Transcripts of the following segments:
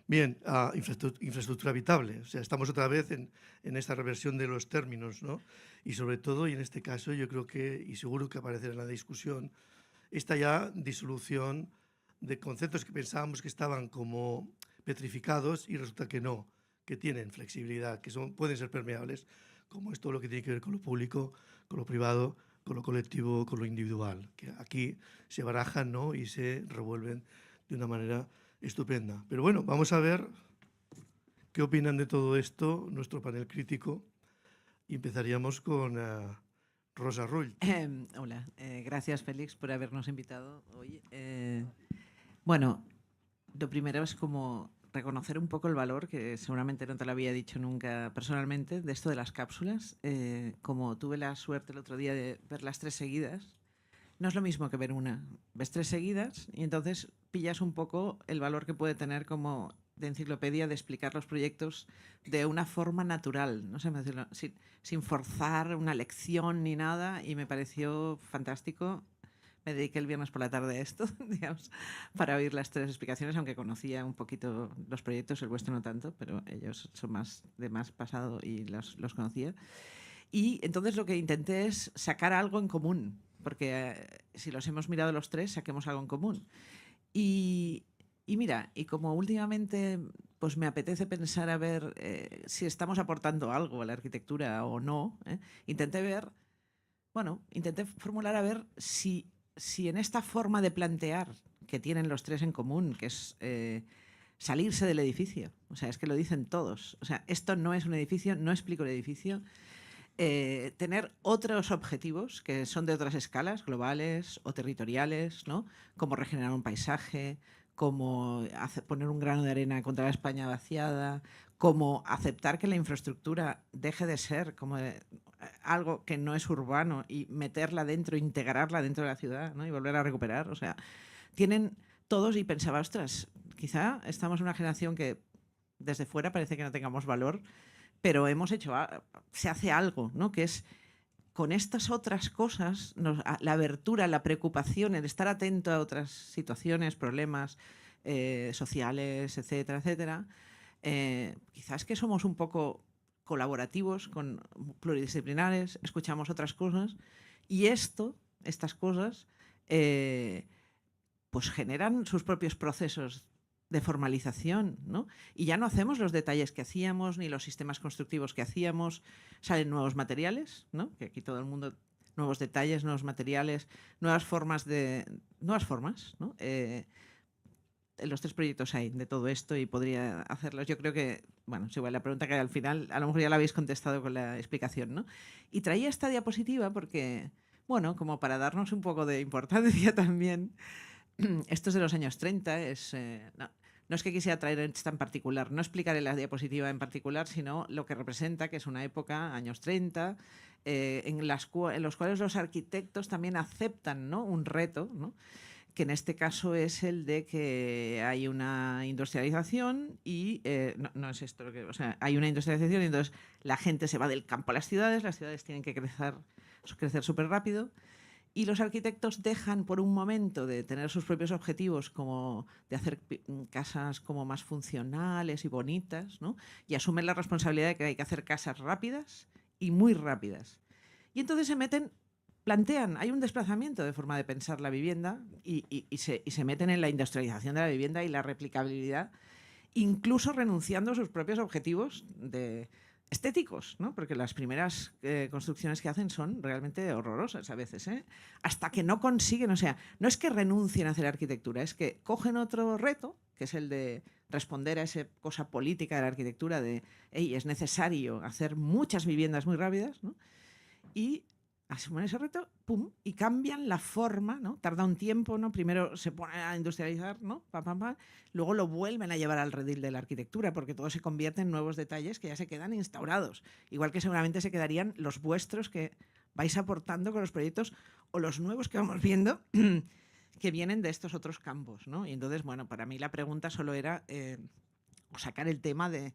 Bien, infraestructura habitable. O sea, estamos otra vez en esta reversión de los términos, ¿no? Y sobre todo, y en este caso, yo creo que, y seguro que aparecerá en la discusión, esta ya disolución de conceptos que pensábamos que estaban como petrificados y resulta que no, que tienen flexibilidad, que pueden ser permeables, como es todo lo que tiene que ver con lo público, con lo privado, con lo colectivo, con lo individual, que aquí se barajan, ¿no? Y se revuelven de una manera estupenda. Pero bueno, vamos a ver qué opinan de todo esto nuestro panel crítico y empezaríamos con Rosa Rull. Hola, gracias Félix por habernos invitado hoy. Bueno, lo primero es como reconocer un poco el valor, que seguramente no te lo había dicho nunca personalmente, de esto de las cápsulas. Como tuve la suerte el otro día de ver las tres seguidas, no es lo mismo que ver una. Ves tres seguidas y entonces pillas un poco el valor que puede tener como de enciclopedia de explicar los proyectos de una forma natural, no sé cómo decirlo, sin forzar una lección ni nada, y me pareció fantástico. Me dediqué el viernes por la tarde a esto, digamos, para oír las tres explicaciones, aunque conocía un poquito los proyectos, el vuestro no tanto, pero ellos son más de más pasado y los conocía. Y entonces lo que intenté es sacar algo en común, porque si los hemos mirado los tres, saquemos algo en común. Y, y mira, y como últimamente pues me apetece pensar a ver si estamos aportando algo a la arquitectura o no, intenté ver, bueno, intenté formular a ver si en esta forma de plantear que tienen los tres en común, que es salirse del edificio, o sea, es que lo dicen todos, o sea, esto no es un edificio, no explico el edificio, tener otros objetivos que son de otras escalas, globales o territoriales, ¿no? Como regenerar un paisaje, como poner un grano de arena contra la España vaciada, como aceptar que la infraestructura deje de ser como algo que no es urbano y meterla dentro, integrarla dentro de la ciudad, ¿no? Y volver a recuperar. O sea, tienen todos, y pensaba, ostras, quizá estamos en una generación que desde fuera parece que no tengamos valor, pero hemos hecho, se hace algo, ¿no? Que es con estas otras cosas, la abertura, la preocupación, el estar atento a otras situaciones, problemas sociales, etcétera, etcétera, quizás que somos un poco colaborativos, pluridisciplinares, escuchamos otras cosas y estas cosas, eh, pues generan sus propios procesos de formalización, ¿no? Y ya no hacemos los detalles que hacíamos, ni los sistemas constructivos que hacíamos, salen nuevos materiales, ¿no? Que aquí todo el mundo, nuevos detalles, nuevos materiales, nuevas formas, ¿no? En los tres proyectos hay de todo esto y podría hacerlos. Yo creo que, bueno, es igual la pregunta que al final, a lo mejor ya la habéis contestado con la explicación, ¿no? Y traía esta diapositiva porque, bueno, como para darnos un poco de importancia también, esto es de los años 30, no es que quisiera traer esta en particular, no explicaré la diapositiva en particular, sino lo que representa, que es una época, años 30, en los cuales los arquitectos también aceptan, ¿no? Un reto, ¿no? Que en este caso es el de que hay una industrialización y no es esto lo que, o sea, hay una industrialización y entonces la gente se va del campo a las ciudades tienen que crecer súper rápido, y los arquitectos dejan por un momento de tener sus propios objetivos, como de hacer casas como más funcionales y bonitas, ¿no? Y asumen la responsabilidad de que hay que hacer casas rápidas y muy rápidas. Y entonces plantean, hay un desplazamiento de forma de pensar la vivienda y se meten en la industrialización de la vivienda y la replicabilidad, incluso renunciando a sus propios objetivos estéticos, ¿no? Porque las primeras construcciones que hacen son realmente horrorosas a veces, ¿eh? Hasta que no consiguen, o sea, no es que renuncien a hacer arquitectura, es que cogen otro reto, que es el de responder a esa cosa política de la arquitectura de, hey, es necesario hacer muchas viviendas muy rápidas, ¿no? Y asumen ese reto, pum, y cambian la forma, ¿no? Tarda un tiempo, ¿no? Primero se pone a industrializar, ¿no? Pam, pam, pam. Luego lo vuelven a llevar al redil de la arquitectura, porque todo se convierte en nuevos detalles que ya se quedan instaurados. Igual que seguramente se quedarían los vuestros que vais aportando con los proyectos o los nuevos que vamos viendo que vienen de estos otros campos, ¿no? Y entonces, bueno, para mí la pregunta solo era sacar el tema de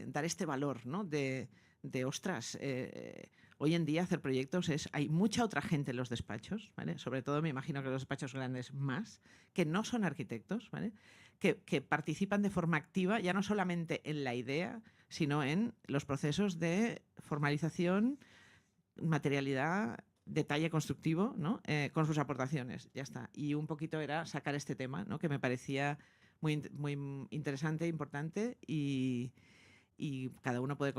dar este valor, ¿no? De ostras, hoy en día hacer proyectos hay mucha otra gente en los despachos, ¿vale? Sobre todo me imagino que los despachos grandes más, que no son arquitectos, ¿vale? Que participan de forma activa, ya no solamente en la idea, sino en los procesos de formalización, materialidad, detalle constructivo, ¿no? Con sus aportaciones, ya está. Y un poquito era sacar este tema, ¿no? Que me parecía muy interesante, importante y cada uno puede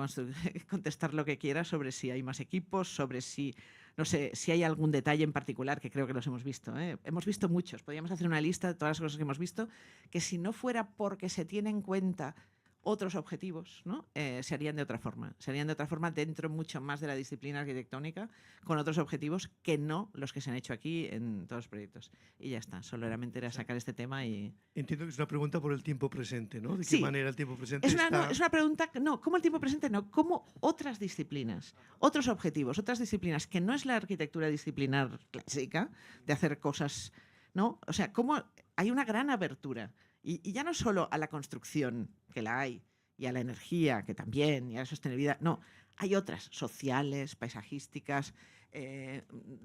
contestar lo que quiera sobre si hay más equipos, sobre si, no sé, si hay algún detalle en particular, que creo que los hemos visto. Hemos visto muchos. Podríamos hacer una lista de todas las cosas que hemos visto, que si no fuera porque se tiene en cuenta otros objetivos, ¿no? Se harían de otra forma. Se harían de otra forma dentro mucho más de la disciplina arquitectónica, con otros objetivos que no los que se han hecho aquí en todos los proyectos. Y ya está. Solamente era sacar este tema y... Entiendo que es una pregunta por el tiempo presente, ¿no? ¿De qué Sí, manera el tiempo presente es está? es una pregunta, no, ¿cómo el tiempo presente? No, ¿cómo otras disciplinas, otros objetivos, otras disciplinas, que no es la arquitectura disciplinar clásica, de hacer cosas, ¿no? O sea, ¿cómo hay una gran abertura? Y ya no solo a la construcción, que la hay, y a la energía, que también, y a la sostenibilidad, no, hay otras, sociales, paisajísticas, eh,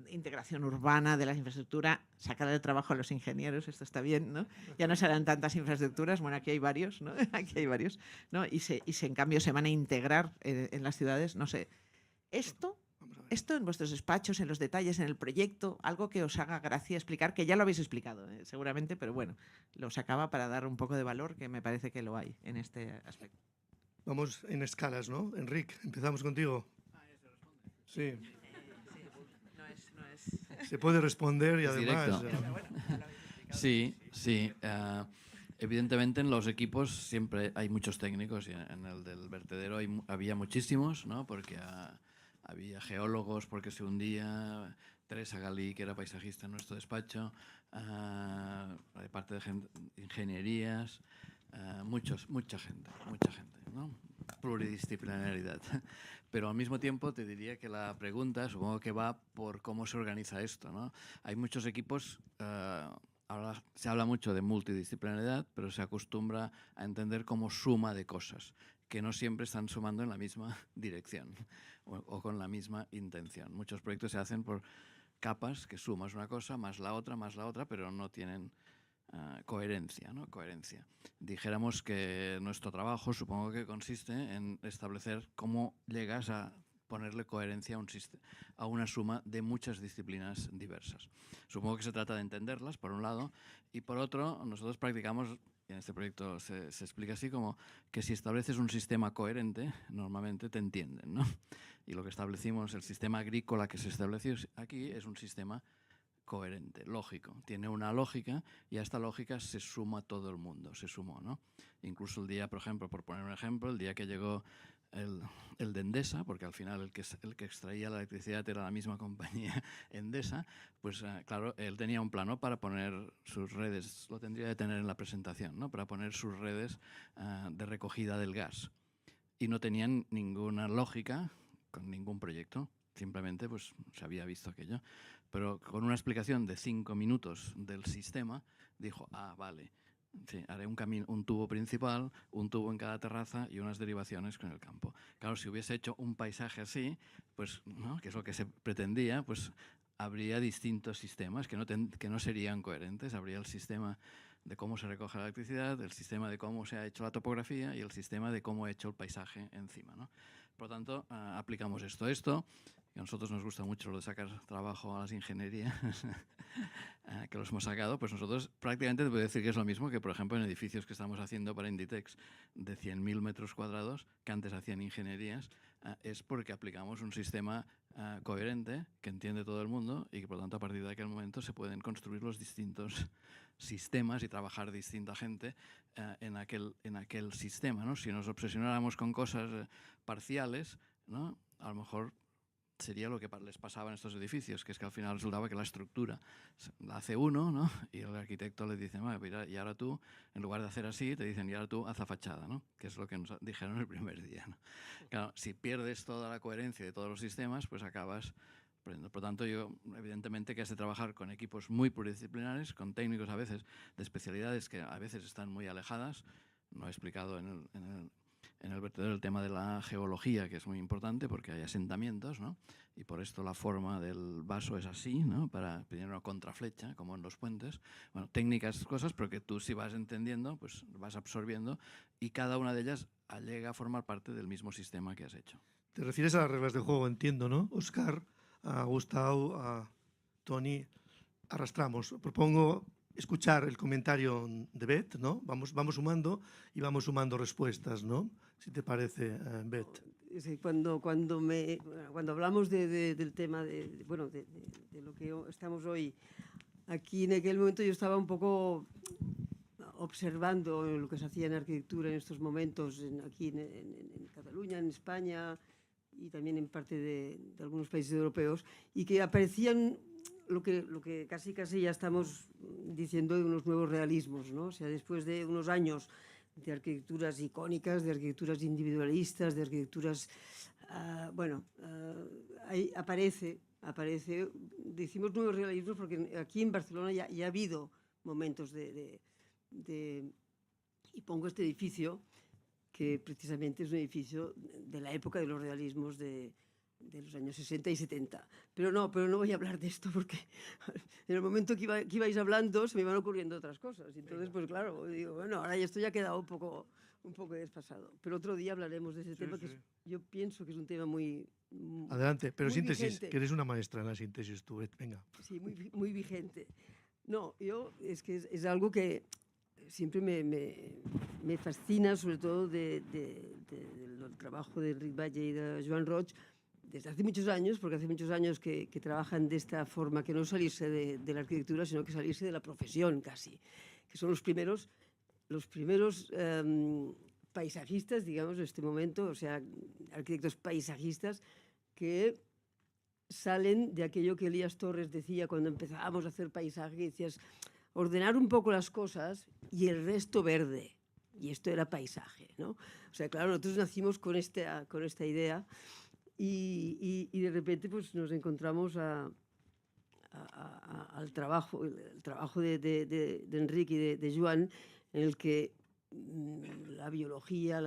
integración urbana de la infraestructura, sacar el trabajo a los ingenieros, esto está bien, ¿no? Ya no serán tantas infraestructuras, bueno, aquí hay varios, ¿no? Aquí hay varios, ¿no? En cambio se van a integrar en las ciudades, no sé. Esto, Vamos a ver. esto en vuestros despachos, en los detalles, en el proyecto, algo que os haga gracia explicar, que ya lo habéis explicado, seguramente, pero bueno, lo sacaba para dar un poco de valor, que me parece que lo hay en este aspecto. Vamos en escalas, ¿no? Enrique, empezamos contigo. Sí, No es... se puede responder y Es además... directo. Sí, sí. Evidentemente en los equipos siempre hay muchos técnicos y en el del vertedero había muchísimos, ¿no? Porque había geólogos porque se hundía, Teresa Galí, que era paisajista en nuestro despacho, hay parte de ingenierías, mucha gente, ¿no? Pluridisciplinaridad. Pero al mismo tiempo te diría que la pregunta supongo que va por cómo se organiza esto, ¿no? Hay muchos equipos, ahora se habla mucho de multidisciplinaridad, pero se acostumbra a entender como suma de cosas, que no siempre están sumando en la misma dirección o con la misma intención. Muchos proyectos se hacen por capas, que sumas una cosa, más la otra, pero no tienen coherencia, ¿no? Coherencia. Dijéramos que nuestro trabajo supongo que consiste en establecer cómo llegas a ponerle coherencia a una suma de muchas disciplinas diversas. Supongo que se trata de entenderlas, por un lado, y por otro, nosotros practicamos, y en este proyecto se explica así, como que si estableces un sistema coherente, normalmente te entienden, ¿no? Y lo que establecimos, el sistema agrícola que se estableció aquí, es un sistema coherente, lógico. Tiene una lógica y a esta lógica se suma todo el mundo, se sumó, ¿no? Incluso el día, por ejemplo, por poner un ejemplo, el día que llegó el de Endesa, porque al final el que extraía la electricidad era la misma compañía Endesa, pues claro, él tenía un plano para poner sus redes, lo tendría de tener en la presentación, ¿no? Para poner sus redes de recogida del gas. Y no tenían ninguna lógica con ningún proyecto. Simplemente pues se había visto aquello. Pero con una explicación de 5 minutos del sistema, dijo, vale, sí, haré un tubo principal, un tubo en cada terraza y unas derivaciones con el campo. Claro, si hubiese hecho un paisaje así, pues, ¿no? Que es lo que se pretendía, pues habría distintos sistemas que no serían coherentes. Habría el sistema de cómo se recoge la electricidad, el sistema de cómo se ha hecho la topografía y el sistema de cómo he hecho el paisaje encima, ¿no? Por lo tanto, aplicamos esto, que a nosotros nos gusta mucho lo de sacar trabajo a las ingenierías, que los hemos sacado, pues nosotros prácticamente te puedo decir que es lo mismo que, por ejemplo, en edificios que estamos haciendo para Inditex de 100.000 metros cuadrados, que antes hacían ingenierías, es porque aplicamos un sistema coherente que entiende todo el mundo y que, por lo tanto, a partir de aquel momento se pueden construir los distintos sistemas y trabajar distinta gente en aquel sistema, ¿no? Si nos obsesionáramos con cosas parciales, ¿no? A lo mejor sería lo que les pasaba en estos edificios, que es que al final resultaba que la estructura la hace uno, ¿no? Y el arquitecto le dice, mira, y ahora tú, en lugar de hacer así, te dicen, y ahora tú haz la fachada, ¿no? Que es lo que nos dijeron el primer día, ¿no? Claro, si pierdes toda la coherencia de todos los sistemas, pues acabas perdiendo. Por lo tanto, yo, evidentemente, que has de trabajar con equipos muy pluridisciplinares, con técnicos a veces de especialidades que a veces están muy alejadas. No he explicado en En el vertedero el tema de la geología, que es muy importante porque hay asentamientos, ¿no? Y por esto la forma del vaso es así, ¿no? Para tener una contraflecha, como en los puentes. Bueno, técnicas, cosas, pero que tú si vas entendiendo, pues vas absorbiendo y cada una de ellas llega a formar parte del mismo sistema que has hecho. Te refieres a las reglas de juego, entiendo, ¿no? Oscar, a Gustavo, a Tony. Arrastramos. Propongo escuchar el comentario de Beth, ¿no? Vamos sumando y vamos sumando respuestas, ¿no? Si te parece, Beth. Sí, cuando hablamos del tema de lo que estamos hoy aquí, en aquel momento yo estaba un poco observando lo que se hacía en arquitectura en estos momentos aquí en Cataluña, en España y también en parte de algunos países europeos, y que aparecían lo que casi ya estamos diciendo de unos nuevos realismos, ¿no? O sea, después de unos años de arquitecturas icónicas, de arquitecturas individualistas, de arquitecturas... ahí aparece, decimos nuevos realismos porque aquí en Barcelona ya ha habido momentos y pongo este edificio, que precisamente es un edificio de la época de los realismos de los años 60 y 70. Pero no voy a hablar de esto porque en el momento que ibais hablando se me iban ocurriendo otras cosas. Entonces, pues claro, digo, bueno, ahora esto ya ha quedado un poco desfasado. Pero otro día hablaremos de ese tema, que yo pienso que es un tema muy... Adelante, pero muy síntesis, vigente. que eres una maestra en la síntesis tú, venga. Sí, muy vigente. No, es que es algo que siempre me fascina, sobre todo del trabajo de Enric Valle y de Joan Roig, desde hace muchos años, porque hace muchos años que trabajan de esta forma, que no salirse de la arquitectura, sino que salirse de la profesión casi, que son los primeros paisajistas, digamos, en este momento, o sea, arquitectos paisajistas que salen de aquello que Elías Torres decía cuando empezábamos a hacer paisaje, que decías, ordenar un poco las cosas y el resto verde. Y esto era paisaje, ¿no? O sea, claro, nosotros nacimos con esta idea y de repente pues nos encontramos al trabajo de Enric y de Joan, en el que la biología,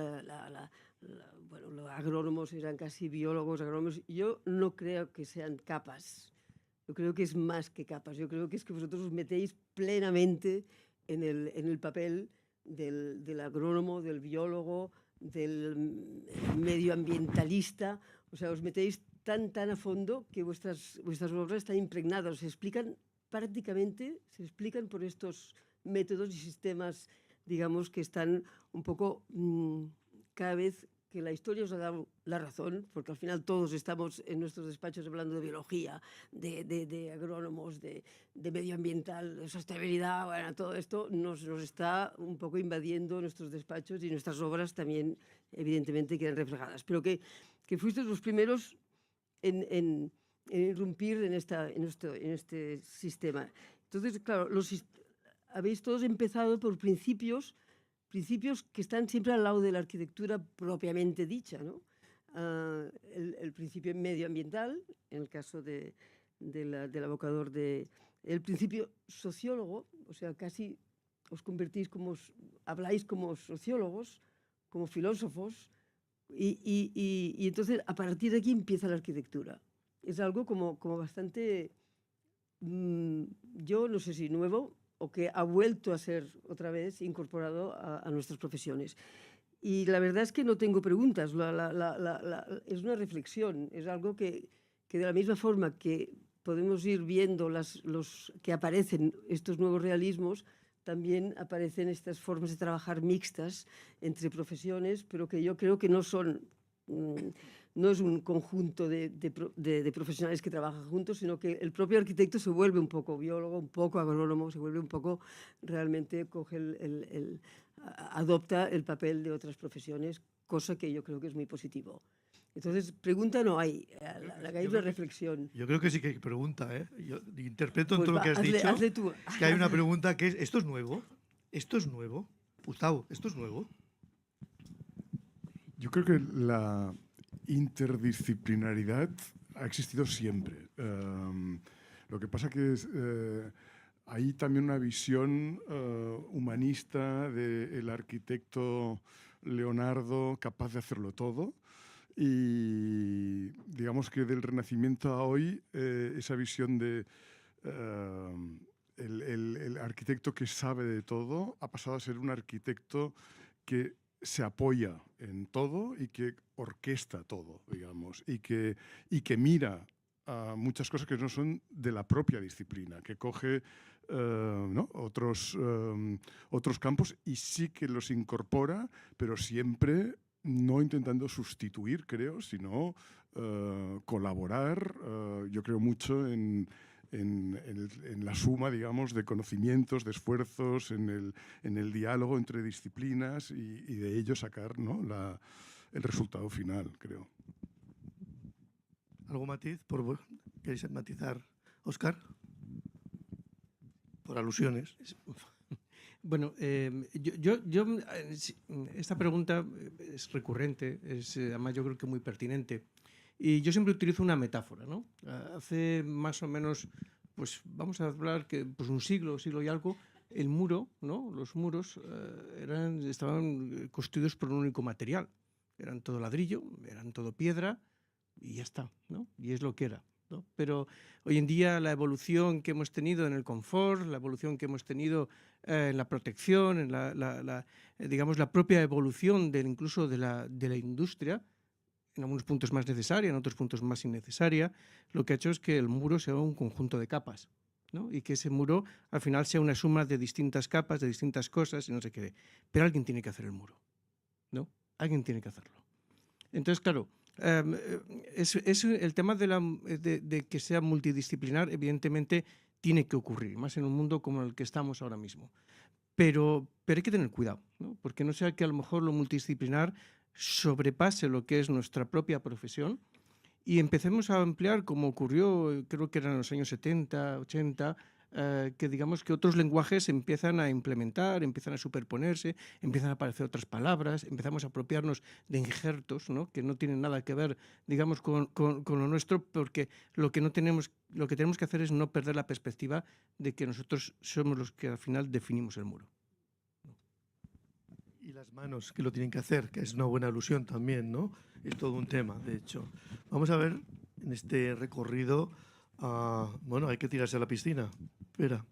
bueno, los agrónomos eran casi biólogos, agrónomos. Yo no creo que sean capas. Yo creo que es más que capas. Yo creo que es que vosotros os metéis plenamente en el papel del agrónomo, del biólogo, del medioambientalista. O sea, os metéis tan a fondo que vuestras obras están impregnadas. Se explican por estos métodos y sistemas, digamos, que están un poco cada vez que la historia os ha dado la razón, porque al final todos estamos en nuestros despachos hablando de biología, de agrónomos, de medioambiental, de sostenibilidad. Bueno, todo esto nos está un poco invadiendo nuestros despachos y nuestras obras también, evidentemente, quedan reflejadas. Pero que fuisteis los primeros en irrumpir en este sistema. Entonces, claro, habéis todos empezado por principios que están siempre al lado de la arquitectura propiamente dicha, ¿no? El principio medioambiental, en el caso del abocador el principio sociólogo, o sea, casi os convertís habláis como sociólogos, como filósofos, y entonces a partir de aquí empieza la arquitectura. Es algo como bastante, yo no sé si nuevo, o que ha vuelto a ser otra vez incorporado a nuestras profesiones. Y la verdad es que no tengo preguntas, es una reflexión, es algo que de la misma forma que podemos ir viendo los que aparecen estos nuevos realismos, también aparecen estas formas de trabajar mixtas entre profesiones, pero que yo creo que no es un conjunto de profesionales que trabajan juntos, sino que el propio arquitecto se vuelve un poco biólogo, un poco agrónomo, se vuelve un poco, realmente adopta el papel de otras profesiones, cosa que yo creo que es muy positivo. Entonces, pregunta no hay, hay una reflexión. Yo creo que sí que hay pregunta, ¿eh? Yo interpreto en Pues todo lo que has dicho hazle tú. que hay una pregunta que es, ¿esto es nuevo? ¿Esto es nuevo? Gustavo, ¿esto es nuevo? Yo creo que la interdisciplinaridad ha existido siempre. Lo que pasa que hay también una visión humanista del arquitecto Leonardo capaz de hacerlo todo. Y digamos que del Renacimiento a hoy, esa visión de el arquitecto que sabe de todo ha pasado a ser un arquitecto que se apoya en todo y que orquesta todo, digamos, y que mira a muchas cosas que no son de la propia disciplina, que coge ¿no? otros campos y sí que los incorpora, pero siempre no intentando sustituir, creo, sino colaborar. Yo creo mucho en la suma, digamos, de conocimientos, de esfuerzos, en el diálogo entre disciplinas y de ello sacar, ¿no? el resultado final, creo. ¿Algo matiz? ¿Queréis matizar, Óscar? Por alusiones. Bueno, esta pregunta es recurrente, además yo creo que muy pertinente. Y yo siempre utilizo una metáfora, ¿no? Hace más o menos, pues vamos a hablar que pues un siglo y algo, el muro, ¿no? Los muros estaban construidos por un único material. Eran todo ladrillo, eran todo piedra y ya está, ¿no? Y es lo que era, ¿no? Pero hoy en día la evolución que hemos tenido en el confort, la evolución que hemos tenido en la protección, en digamos, la propia evolución incluso de la industria, en algunos puntos más necesaria, en otros puntos más innecesaria, lo que ha hecho es que el muro sea un conjunto de capas, ¿no? Y que ese muro al final sea una suma de distintas capas, de distintas cosas y no sé qué. Pero alguien tiene que hacer el muro, ¿no? Alguien tiene que hacerlo. Entonces, claro, es el tema de que sea multidisciplinar, evidentemente tiene que ocurrir, más en un mundo como el que estamos ahora mismo. Pero hay que tener cuidado, ¿no? Porque no sea que a lo mejor lo multidisciplinar sobrepase lo que es nuestra propia profesión y empecemos a ampliar, como ocurrió, creo que eran en los años 70, 80, que digamos que otros lenguajes empiezan a implementar, empiezan a superponerse, empiezan a aparecer otras palabras, empezamos a apropiarnos de injertos, ¿no? Que no tienen nada que ver, digamos, con lo nuestro, porque lo que tenemos que hacer es no perder la perspectiva de que nosotros somos los que al final definimos el muro. Y las manos que lo tienen que hacer, que es una buena alusión también, ¿no? Es todo un tema, de hecho. Vamos a ver en este recorrido, bueno, hay que tirarse a la piscina. Espera.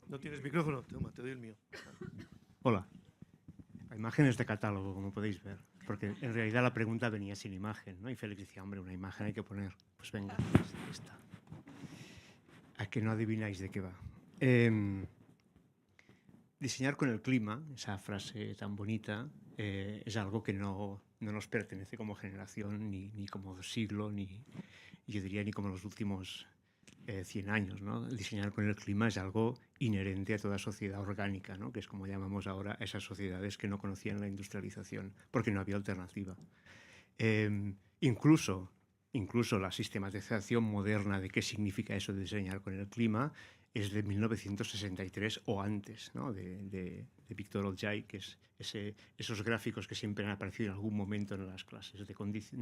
¿No tienes micrófono? Toma, te doy el mío. Hola. La imagen es de catálogo, como podéis ver, porque en realidad la pregunta venía sin imagen, ¿no? Y Félix decía, hombre, una imagen hay que poner. Pues venga, esta. ¿A que no adivináis de qué va? Diseñar con el clima, esa frase tan bonita, es algo que no nos pertenece como generación, ni como siglo, yo diría ni como los últimos 100 años, ¿no? El diseñar con el clima es algo inherente a toda sociedad orgánica, ¿no? Que es como llamamos ahora a esas sociedades que no conocían la industrialización, porque no había alternativa. Incluso la sistematización moderna de qué significa eso de diseñar con el clima es de 1963 o antes, ¿no? de Victor Olgay, que es esos gráficos que siempre han aparecido en algún momento en las clases de Condis,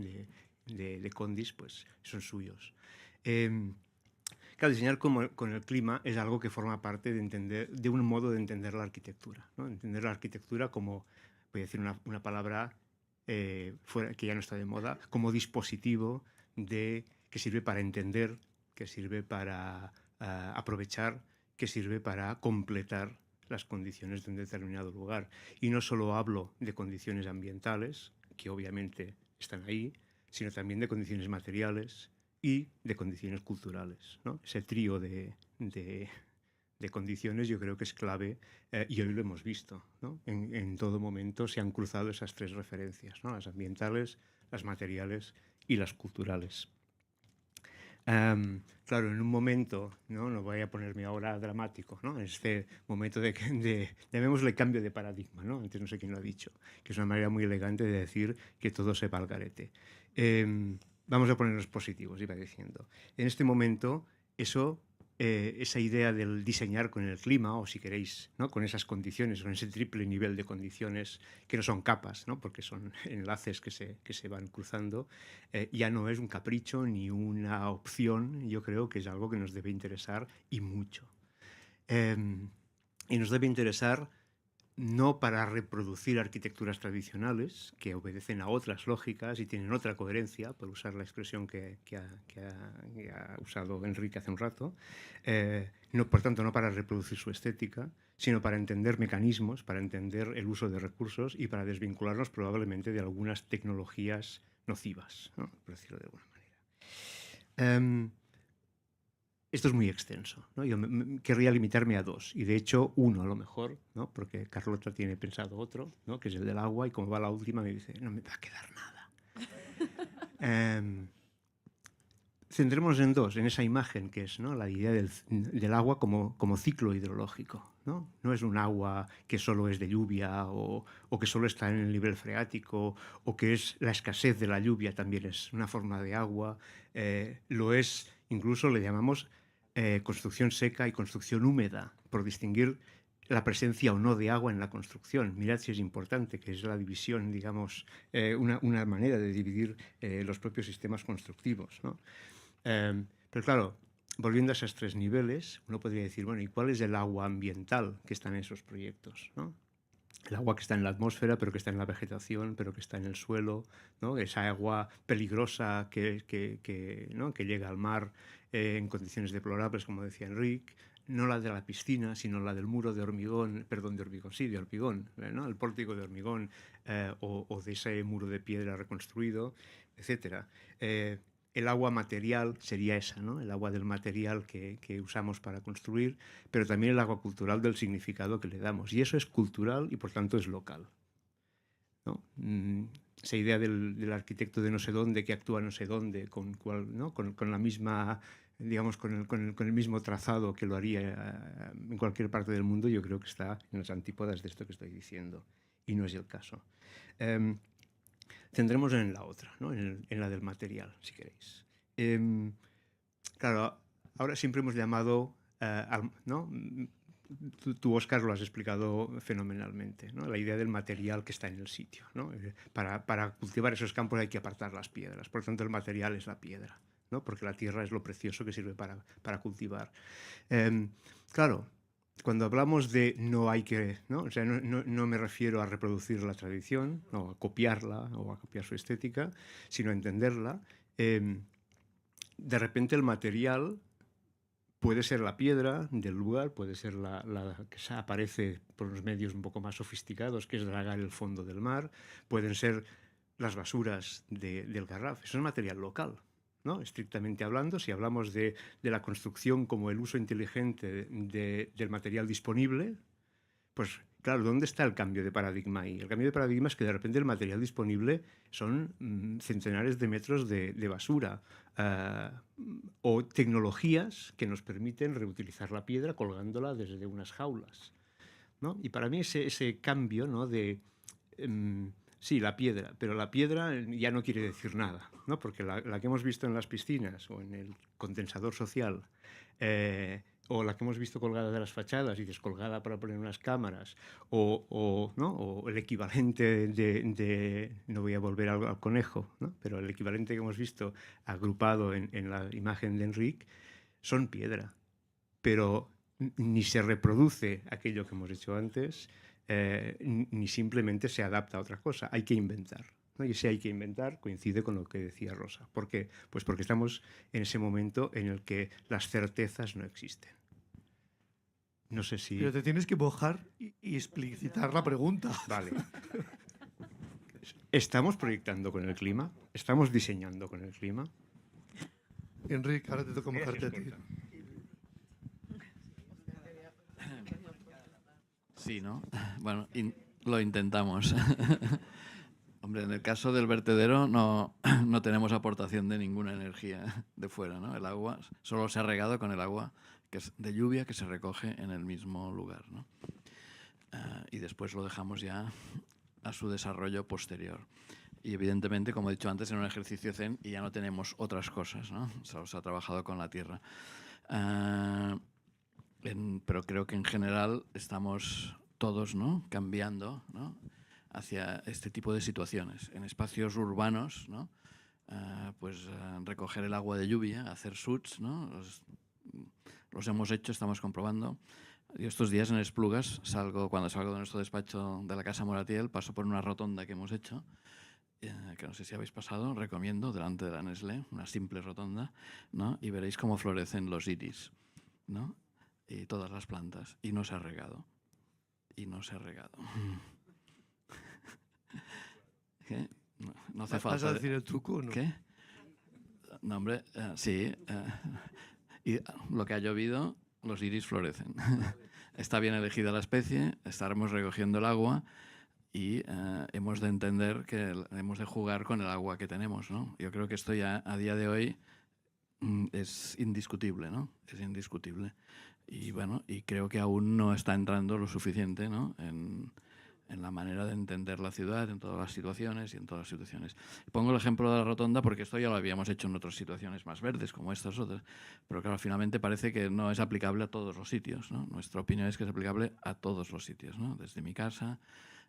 pues son suyos. Claro, diseñar con el clima es algo que forma parte de un modo de entender la arquitectura, ¿no? Entender la arquitectura como, voy a decir una palabra que ya no está de moda, como dispositivo que sirve para entender, que sirve para aprovechar, que sirve para completar las condiciones de un determinado lugar. Y no solo hablo de condiciones ambientales, que obviamente están ahí, sino también de condiciones materiales y de condiciones culturales, ¿no? Ese trío de condiciones yo creo que es clave y hoy lo hemos visto, ¿no? En todo momento se han cruzado esas tres referencias, ¿no? Las ambientales, las materiales y las culturales. Claro, en un momento, no voy a ponerme ahora dramático, ¿no? En este momento llamémosle cambio de paradigma, ¿no? Antes no sé quién lo ha dicho, que es una manera muy elegante de decir que todo se va al garete. Vamos a ponernos positivos, iba diciendo. En este momento eso esa idea del diseñar con el clima, o si queréis, ¿no? Con esas condiciones, con ese triple nivel de condiciones que no son capas, ¿no? Porque son enlaces que se van cruzando, ya no es un capricho ni una opción. Yo creo que es algo que nos debe interesar y mucho. Y nos debe interesar no para reproducir arquitecturas tradicionales que obedecen a otras lógicas y tienen otra coherencia, por usar la expresión que ha usado Enrique hace un rato, no, por tanto, no para reproducir su estética, sino para entender mecanismos, para entender el uso de recursos y para desvincularnos probablemente de algunas tecnologías nocivas, ¿no? Por decirlo de alguna manera. Esto es muy extenso, ¿no? Yo querría limitarme a dos, y de hecho uno a lo mejor, ¿no? Porque Carlota tiene pensado otro, ¿no? Que es el del agua, y como va la última me dice, no me va a quedar nada. Centrémonos en dos, en esa imagen que es, ¿no? La idea del agua como ciclo hidrológico, ¿no? No es un agua que solo es de lluvia o que solo está en el nivel freático o que es la escasez de la lluvia, también es una forma de agua. Lo es, incluso le llamamos construcción seca y construcción húmeda, por distinguir la presencia o no de agua en la construcción. Mirad si es importante, que es la división, digamos, una manera de dividir los propios sistemas constructivos, ¿no? Pero claro, volviendo a esos tres niveles, uno podría decir, bueno, ¿y cuál es el agua ambiental que está en esos proyectos, ¿no? El agua que está en la atmósfera, pero que está en la vegetación, pero que está en el suelo, ¿no? Esa agua peligrosa ¿no? que llega al mar en condiciones deplorables, como decía Enrique, no la de la piscina, sino la del muro de hormigón, perdón, de hormigón, sí, de hormigón, ¿no? El pórtico de hormigón o de ese muro de piedra reconstruido, etc. El agua material sería esa, ¿no? El agua del material que usamos para construir, pero también el agua cultural del significado que le damos. Y eso es cultural y por tanto es local, ¿no? Esa idea del arquitecto de no sé dónde, que actúa no sé dónde, ¿no? con la misma, digamos, con el mismo trazado que lo haría en cualquier parte del mundo, yo creo que está en las antípodas de esto que estoy diciendo. Y no es el caso. Tendremos en la otra, ¿no? en la del material, si queréis. Claro, ahora siempre hemos llamado, ¿no? Tú, Óscar, lo has explicado fenomenalmente, ¿no? La idea del material que está en el sitio, ¿no? Para cultivar esos campos hay que apartar las piedras, por lo tanto el material es la piedra, ¿no? Porque la tierra es lo precioso que sirve para cultivar. Claro, cuando hablamos de no hay que, ¿no? O sea, no me refiero a reproducir la tradición, o a copiarla, o a copiar su estética, sino a entenderla. De repente el material puede ser la piedra del lugar, puede ser la que aparece por unos medios un poco más sofisticados, que es dragar el fondo del mar, pueden ser las basuras del Garraf. Eso es material local, ¿no? Estrictamente hablando, si hablamos de la construcción como el uso inteligente del material disponible, pues claro, ¿dónde está el cambio de paradigma ahí? El cambio de paradigma es que de repente el material disponible son centenares de metros de basura o tecnologías que nos permiten reutilizar la piedra colgándola desde unas jaulas, ¿no? Y para mí ese cambio, ¿no? Sí, la piedra, pero la piedra ya no quiere decir nada, ¿no? Porque la que hemos visto en las piscinas o en el condensador social, o la que hemos visto colgada de las fachadas y descolgada para poner unas cámaras, ¿no? O el equivalente no voy a volver al conejo, ¿no? Pero el equivalente que hemos visto agrupado en la imagen de Enrique, son piedra, pero ni se reproduce aquello que hemos hecho antes, ni simplemente se adapta a otra cosa, hay que inventar, ¿no? Y ese hay que inventar coincide con lo que decía Rosa. ¿Por qué? Pues porque estamos en ese momento en el que las certezas no existen. No sé si... Pero te tienes que mojar y explicitar la pregunta. Vale. ¿Estamos proyectando con el clima? ¿Estamos diseñando con el clima? Enrique, ahora te toca mojarte a ti. Sí, ¿no? Bueno, lo intentamos. Hombre, en el caso del vertedero no tenemos aportación de ninguna energía de fuera, ¿no? El agua solo se ha regado con el agua que es de lluvia que se recoge en el mismo lugar, ¿no? Y después lo dejamos ya a su desarrollo posterior. Y evidentemente, como he dicho antes, en un ejercicio Zen y ya no tenemos otras cosas, ¿no? Solo se ha trabajado con la tierra. Pero creo que en general estamos todos, ¿no?, cambiando, ¿no?, hacia este tipo de situaciones. En espacios urbanos, ¿no?, recoger el agua de lluvia, hacer SUTs, ¿no?, los hemos hecho, estamos comprobando. Yo estos días en Esplugas, cuando salgo de nuestro despacho de la Casa Moratiel, paso por una rotonda que hemos hecho, que no sé si habéis pasado, recomiendo, delante de la Nestlé, una simple rotonda, ¿no?, y veréis cómo florecen los iris, ¿no?, y todas las plantas, y no se ha regado. Y no se ha regado. ¿Qué? No hace falta. ¿Vas a decir el truco o no? ¿Qué? No, hombre, sí. Y lo que ha llovido, los iris florecen. Está bien elegida la especie, estaremos recogiendo el agua y hemos de entender que hemos de jugar con el agua que tenemos, ¿no? Yo creo que esto ya a día de hoy es indiscutible, ¿no? Es indiscutible. Y bueno, y creo que aún no está entrando lo suficiente, ¿no?, en la manera de entender la ciudad, en todas las situaciones y en todas las situaciones. Pongo el ejemplo de la rotonda porque esto ya lo habíamos hecho en otras situaciones más verdes, como estas otras, pero claro, finalmente parece que no es aplicable a todos los sitios, ¿no? Nuestra opinión es que es aplicable a todos los sitios, ¿no?, desde mi casa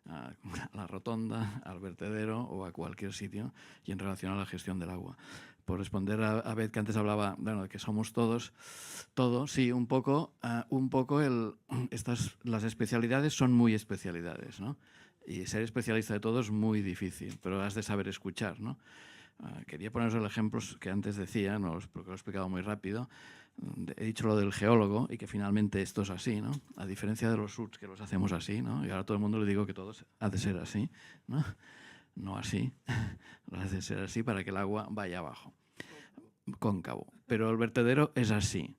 a la rotonda, al vertedero o a cualquier sitio, y en relación a la gestión del agua. Por responder a Beth, que antes hablaba, bueno, de que somos todos, sí, un poco las especialidades son muy especialidades, ¿no? Y ser especialista de todo es muy difícil, pero has de saber escuchar, ¿no? Quería poneros el ejemplo que antes decía, porque lo he explicado muy rápido. He dicho lo del geólogo y que finalmente esto es así, ¿no? A diferencia de los SUTs, que los hacemos así, ¿no? Y ahora a todo el mundo le digo que todo ha de ser así, ¿no? No así, ha de ser así para que el agua vaya abajo, cóncavo. Pero el vertedero es así.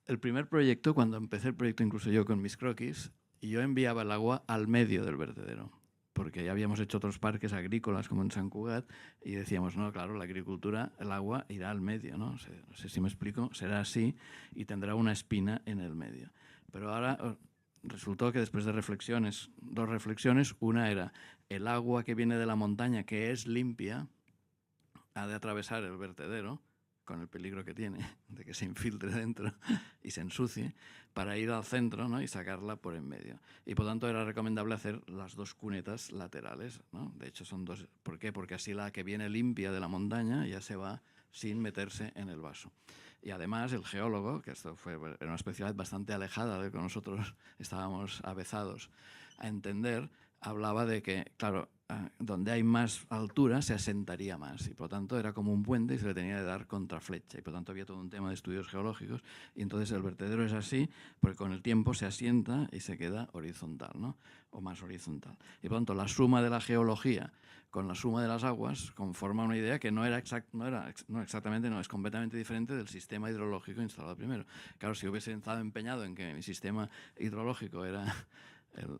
El primer proyecto, cuando empecé el proyecto incluso yo con mis croquis, yo enviaba el agua al medio del vertedero, porque ya habíamos hecho otros parques agrícolas como en Sant Cugat y decíamos, no, claro, la agricultura, el agua irá al medio, ¿no? No sé si me explico, será así y tendrá una espina en el medio. Pero ahora resultó que después de reflexiones, 2 reflexiones, una era el agua que viene de la montaña, que es limpia, ha de atravesar el vertedero, con el peligro que tiene de que se infiltre dentro y se ensucie, para ir al centro, ¿no?, y sacarla por en medio. Y por tanto era recomendable hacer las 2 cunetas laterales, ¿no? De hecho son 2. ¿Por qué? Porque así la que viene limpia de la montaña ya se va sin meterse en el vaso. Y además el geólogo, que esto era una especialidad bastante alejada de lo que nosotros estábamos avezados a entender, hablaba de que, claro, donde hay más altura se asentaría más y por tanto era como un puente y se le tenía que dar contraflecha y por tanto había todo un tema de estudios geológicos y entonces el vertedero es así porque con el tiempo se asienta y se queda horizontal, ¿no?, o más horizontal. Y por tanto la suma de la geología con la suma de las aguas conforma una idea que no es completamente diferente del sistema hidrológico instalado primero. Claro, si hubiese estado empeñado en que mi sistema hidrológico era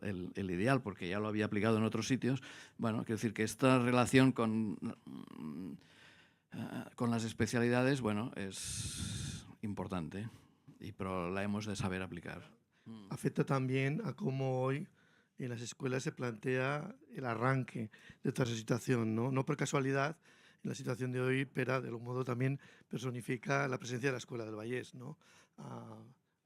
el ideal, porque ya lo había aplicado en otros sitios, bueno, quiero decir que esta relación con las especialidades, bueno, es importante, pero la hemos de saber aplicar. Afecta también a cómo hoy en las escuelas se plantea el arranque de toda esa situación, ¿no? No por casualidad, en la situación de hoy, Pera, de algún modo, también personifica la presencia de la Escuela del Vallés, ¿no? A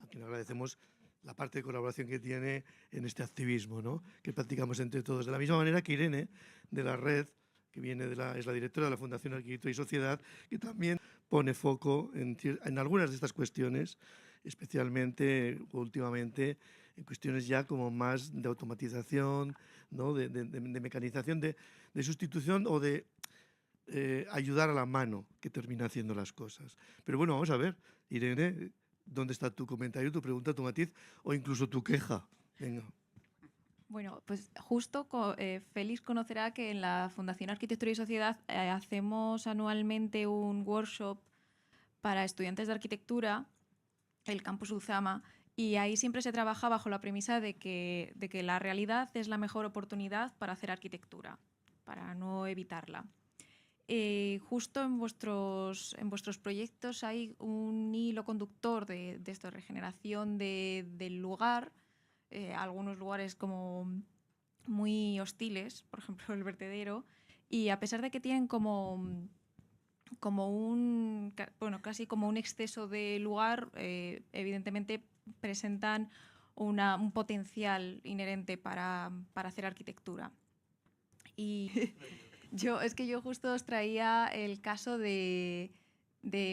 quien agradecemos la parte de colaboración que tiene en este activismo, ¿no?, que practicamos entre todos. De la misma manera que Irene, de la red, que es la directora de la Fundación Arquitectura y Sociedad, que también pone foco en algunas de estas cuestiones, especialmente últimamente en cuestiones ya como más de automatización, ¿no?, de mecanización, de sustitución o de ayudar a la mano que termina haciendo las cosas. Pero bueno, vamos a ver, Irene, ¿dónde está tu comentario, tu pregunta, tu matiz o incluso tu queja? Venga. Bueno, pues justo Félix conocerá que en la Fundación Arquitectura y Sociedad hacemos anualmente un workshop para estudiantes de arquitectura, el Campus Uzama, y ahí siempre se trabaja bajo la premisa de que la realidad es la mejor oportunidad para hacer arquitectura, para no evitarla. Justo en vuestros proyectos hay un hilo conductor de esta regeneración del lugar, algunos lugares como muy hostiles, por ejemplo el vertedero, y a pesar de que tienen como como bueno, casi como un exceso de lugar, evidentemente presentan un potencial inherente para hacer arquitectura. Y es que yo justo os traía el caso de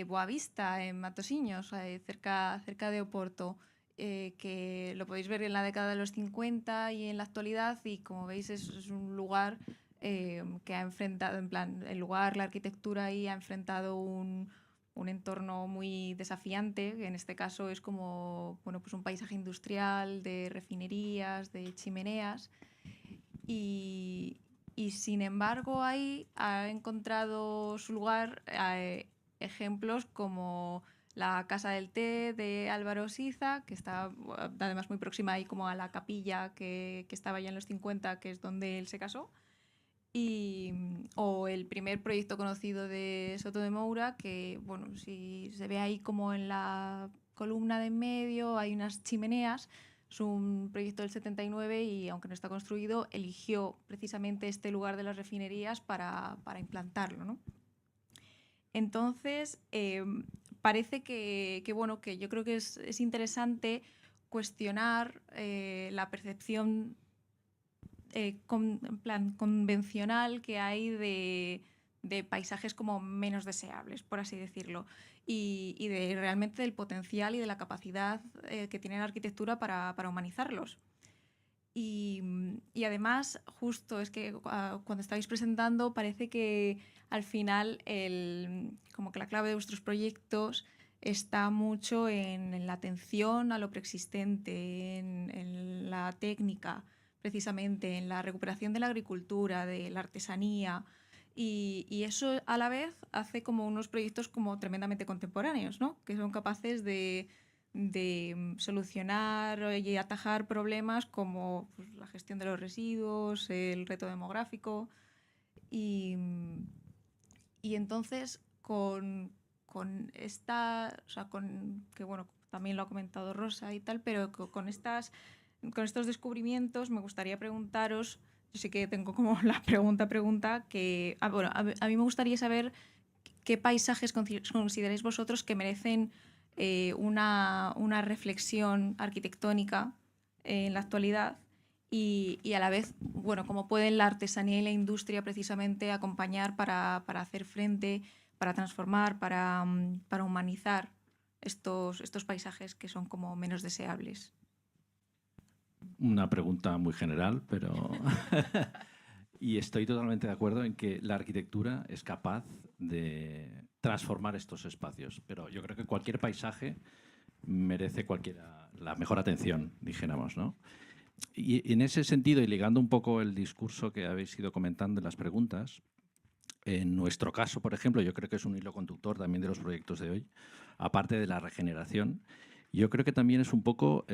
Boavista, en Matosinhos, cerca de Oporto, que lo podéis ver en la década de los 50 y en la actualidad, y como veis es un lugar que ha enfrentado, en plan, el lugar, la arquitectura ahí ha enfrentado un entorno muy desafiante, que en este caso es como, bueno, pues un paisaje industrial de refinerías, de chimeneas, y sin embargo ahí ha encontrado su lugar ejemplos como la Casa del Té de Álvaro Siza, que está además muy próxima ahí como a la capilla que estaba ya en los 50, que es donde él se casó. O el primer proyecto conocido de Soto de Moura, que, bueno, si se ve ahí como en la columna de en medio hay unas chimeneas. Es un proyecto del 79 y, aunque no está construido, eligió precisamente este lugar de las refinerías para implantarlo, ¿no? Entonces, parece bueno, que yo creo que es interesante cuestionar la percepción en plan convencional que hay de paisajes como menos deseables, por así decirlo, y de realmente del potencial y de la capacidad que tiene la arquitectura para humanizarlos. Y además, justo es que cuando estáis presentando parece que al final como que la clave de vuestros proyectos está mucho en la atención a lo preexistente, en la técnica, precisamente, en la recuperación de la agricultura, de la artesanía, y eso a la vez hace como unos proyectos como tremendamente contemporáneos, ¿no? Que son capaces de solucionar y atajar problemas como, pues, la gestión de los residuos, el reto demográfico, y entonces con esta, o sea, que bueno, también lo ha comentado Rosa y tal, pero con estos descubrimientos me gustaría preguntaros, yo sé que tengo como la pregunta que, bueno, a mí me gustaría saber qué paisajes consideráis vosotros que merecen una reflexión arquitectónica en la actualidad, y a la vez, bueno, cómo pueden la artesanía y la industria precisamente acompañar para hacer frente, para transformar, para humanizar estos paisajes que son como menos deseables. Una pregunta muy general, pero... Y estoy totalmente de acuerdo en que la arquitectura es capaz de transformar estos espacios, pero yo creo que cualquier paisaje merece la mejor atención, dijéramos, ¿no? Y en ese sentido, y ligando un poco el discurso que habéis ido comentando en las preguntas, en nuestro caso, por ejemplo, yo creo que es un hilo conductor también de los proyectos de hoy, aparte de la regeneración, yo creo que también es un poco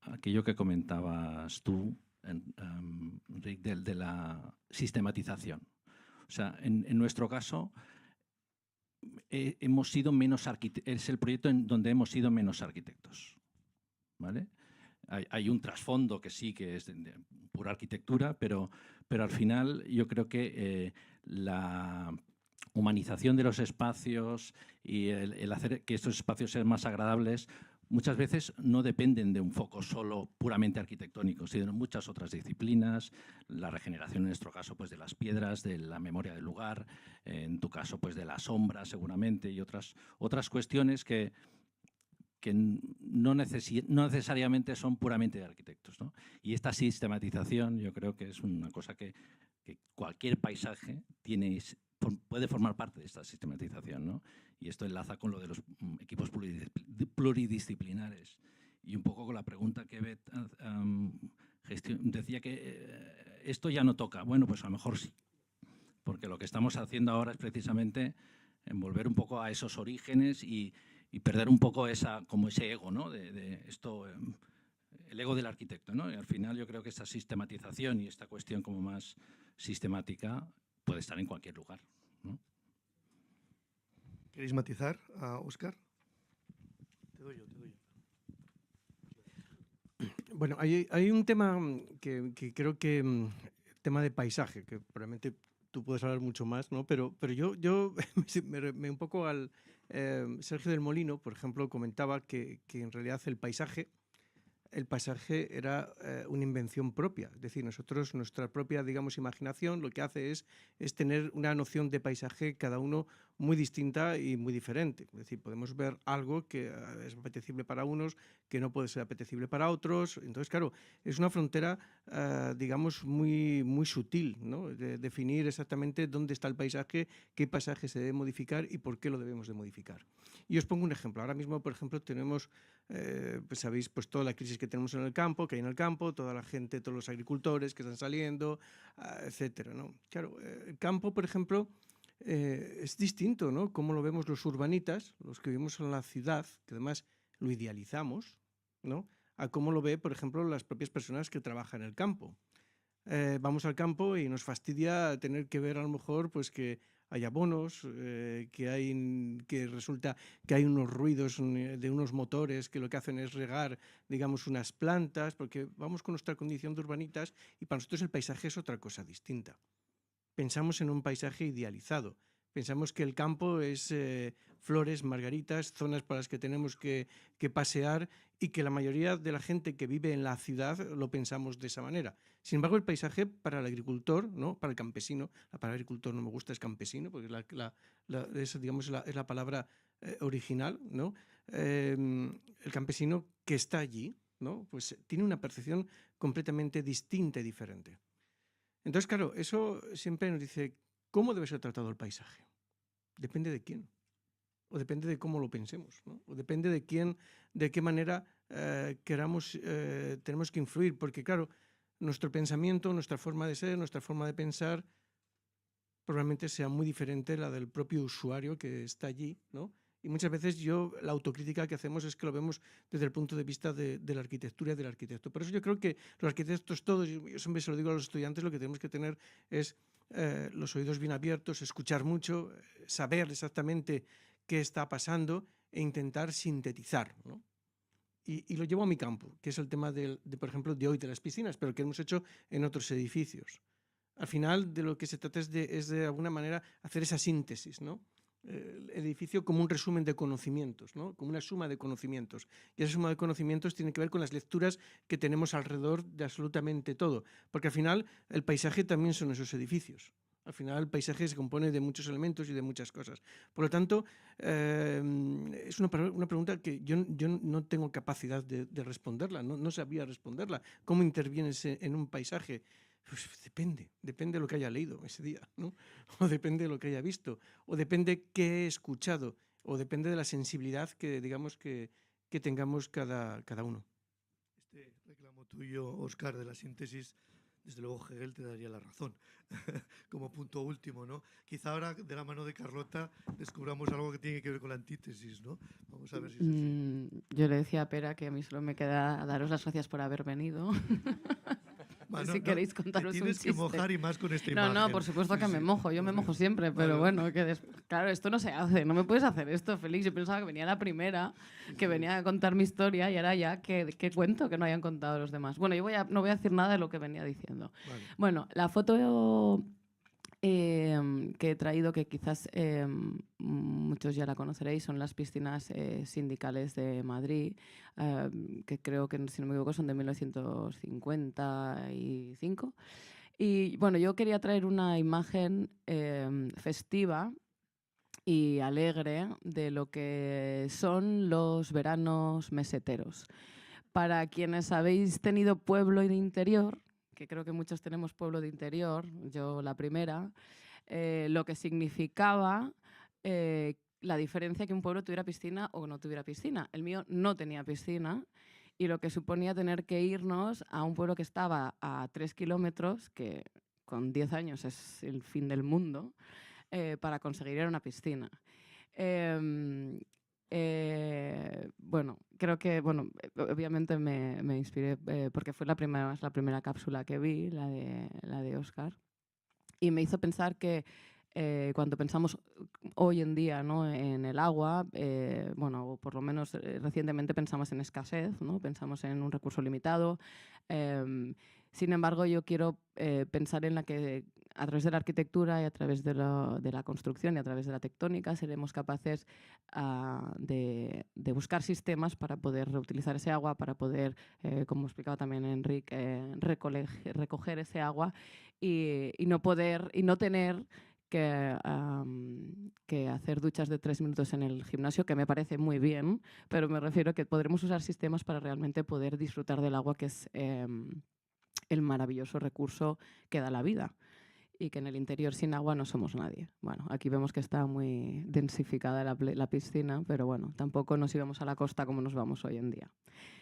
aquello que comentabas tú, Rick, de la sistematización. O sea, en nuestro caso, hemos sido menos es el proyecto en donde hemos sido menos arquitectos, ¿vale? Hay un trasfondo que sí, que es de pura arquitectura, pero al final yo creo que la humanización de los espacios y el hacer que estos espacios sean más agradables muchas veces no dependen de un foco solo puramente arquitectónico, sino de muchas otras disciplinas, la regeneración en nuestro caso pues de las piedras, de la memoria del lugar, en tu caso pues de la sombra seguramente, y otras cuestiones que no necesariamente son puramente de arquitectos, ¿no? Y esta sistematización yo creo que es una cosa que cualquier paisaje puede formar parte de esta sistematización, ¿no? Y esto enlaza con lo de los equipos pluridisciplinares. Y un poco con la pregunta que Beth decía que esto ya no toca. Bueno, pues a lo mejor sí, porque lo que estamos haciendo ahora es precisamente volver un poco a esos orígenes y perder un poco ese ego, ¿no? de esto, el ego del arquitecto, ¿no? Y al final yo creo que esta sistematización y esta cuestión como más sistemática puede estar en cualquier lugar, ¿no? ¿Queréis matizar a Óscar? Te doy yo. Bueno, hay un tema que creo que, tema de paisaje, que probablemente tú puedes hablar mucho más, ¿no? Pero yo me un poco al... Sergio del Molino, por ejemplo, comentaba que en realidad el paisaje era una invención propia. Es decir, nosotros, nuestra propia, digamos, imaginación, lo que hace es tener una noción de paisaje cada uno muy distinta y muy diferente. Es decir, podemos ver algo que es apetecible para unos, que no puede ser apetecible para otros. Entonces, claro, es una frontera, digamos, muy, muy sutil, ¿no? De definir exactamente dónde está el paisaje, qué paisaje se debe modificar y por qué lo debemos de modificar. Y os pongo un ejemplo. Ahora mismo, por ejemplo, tenemos, pues sabéis, pues toda la crisis que tenemos en el campo, que hay en el campo, toda la gente, todos los agricultores que están saliendo, etcétera, ¿no? Claro, el campo, por ejemplo, es distinto, ¿no? Cómo lo vemos los urbanitas, los que vivimos en la ciudad, que además lo idealizamos, ¿no? A cómo lo ve, por ejemplo, las propias personas que trabajan en el campo. Vamos al campo y nos fastidia tener que ver a lo mejor pues que hay abonos, que resulta que hay unos ruidos de unos motores que lo que hacen es regar, digamos, unas plantas, porque vamos con nuestra condición de urbanitas y para nosotros el paisaje es otra cosa distinta. Pensamos en un paisaje idealizado. Pensamos que el campo es flores, margaritas, zonas para las que tenemos que pasear y que la mayoría de la gente que vive en la ciudad lo pensamos de esa manera. Sin embargo, el paisaje para el agricultor, ¿no? Para el campesino, la palabra agricultor no me gusta, es campesino, porque digamos, es la palabra original, ¿no? El campesino que está allí, ¿no? Pues tiene una percepción completamente distinta y diferente. Entonces, claro, eso siempre nos dice, ¿cómo debe ser tratado el paisaje? Depende de quién. O depende de cómo lo pensemos, ¿no? O depende de quién, de qué manera tenemos que influir. Porque, claro, nuestro pensamiento, nuestra forma de ser, nuestra forma de pensar, probablemente sea muy diferente a la del propio usuario que está allí, ¿no? Y muchas veces la autocrítica que hacemos es que lo vemos desde el punto de vista de la arquitectura y del arquitecto. Por eso yo creo que los arquitectos todos, yo siempre se lo digo a los estudiantes, lo que tenemos que tener es los oídos bien abiertos, escuchar mucho, saber exactamente qué está pasando e intentar sintetizar, ¿no? Y lo llevo a mi campo, que es el tema por ejemplo, de hoy de las piscinas, pero que hemos hecho en otros edificios. Al final, de lo que se trata es de alguna manera hacer esa síntesis, ¿no? El edificio como un resumen de conocimientos, ¿no? Como una suma de conocimientos. Y esa suma de conocimientos tiene que ver con las lecturas que tenemos alrededor de absolutamente todo. Porque al final el paisaje también son esos edificios. Al final el paisaje se compone de muchos elementos y de muchas cosas. Por lo tanto, es una pregunta que yo no tengo capacidad de responderla, no sabía responderla. ¿Cómo intervienes en un paisaje? Pues depende de lo que haya leído ese día, ¿no? O depende de lo que haya visto, o depende qué he escuchado, o depende de la sensibilidad que, digamos, que tengamos cada uno. Este reclamo tuyo, Óscar, de la síntesis, desde luego Hegel te daría la razón, como punto último, ¿no? Quizá ahora, de la mano de Carlota, descubramos algo que tiene que ver con la antítesis, ¿no? Vamos a ver si es así. Yo le decía a Pera que a mí solo me queda daros las gracias por haber venido. Bueno, si queréis contaros un chiste. Tienes que mojar y más con esta imagen. No, por supuesto que me mojo. Yo me mojo siempre, pero bueno, claro, esto no se hace. No me puedes hacer esto, Félix. Yo pensaba que venía la primera, que venía a contar mi historia y ahora ya, ¿qué cuento que no hayan contado los demás? Bueno, yo no voy a decir nada de lo que venía diciendo. Vale. Bueno, la foto que he traído, que quizás muchos ya la conoceréis, son las piscinas sindicales de Madrid, que creo que, si no me equivoco, son de 1955. Y bueno, yo quería traer una imagen festiva y alegre de lo que son los veranos meseteros. Para quienes habéis tenido pueblo de interior, que creo que muchos tenemos pueblo de interior, yo la primera, lo que significaba la diferencia que un pueblo tuviera piscina o no tuviera piscina. El mío no tenía piscina y lo que suponía tener que irnos a un pueblo que estaba a 3 kilómetros, que con 10 años es el fin del mundo, para conseguir ir a una piscina. Bueno, creo que, obviamente me inspiré porque fue la primera cápsula que vi, la de Óscar, y me hizo pensar que cuando pensamos hoy en día, ¿no?, en el agua, o por lo menos recientemente pensamos en escasez, ¿no? Pensamos en un recurso limitado. Sin embargo, yo quiero pensar en la que a través de la arquitectura y a través de la construcción y a través de la tectónica seremos capaces de buscar sistemas para poder reutilizar ese agua, para poder, como explicaba también Enrique, recoger ese agua y no tener que hacer duchas de 3 minutos en el gimnasio, que me parece muy bien, pero me refiero a que podremos usar sistemas para realmente poder disfrutar del agua, que es el maravilloso recurso que da la vida, y que en el interior sin agua no somos nadie. Bueno, aquí vemos que está muy densificada la piscina, pero bueno, tampoco nos íbamos a la costa como nos vamos hoy en día.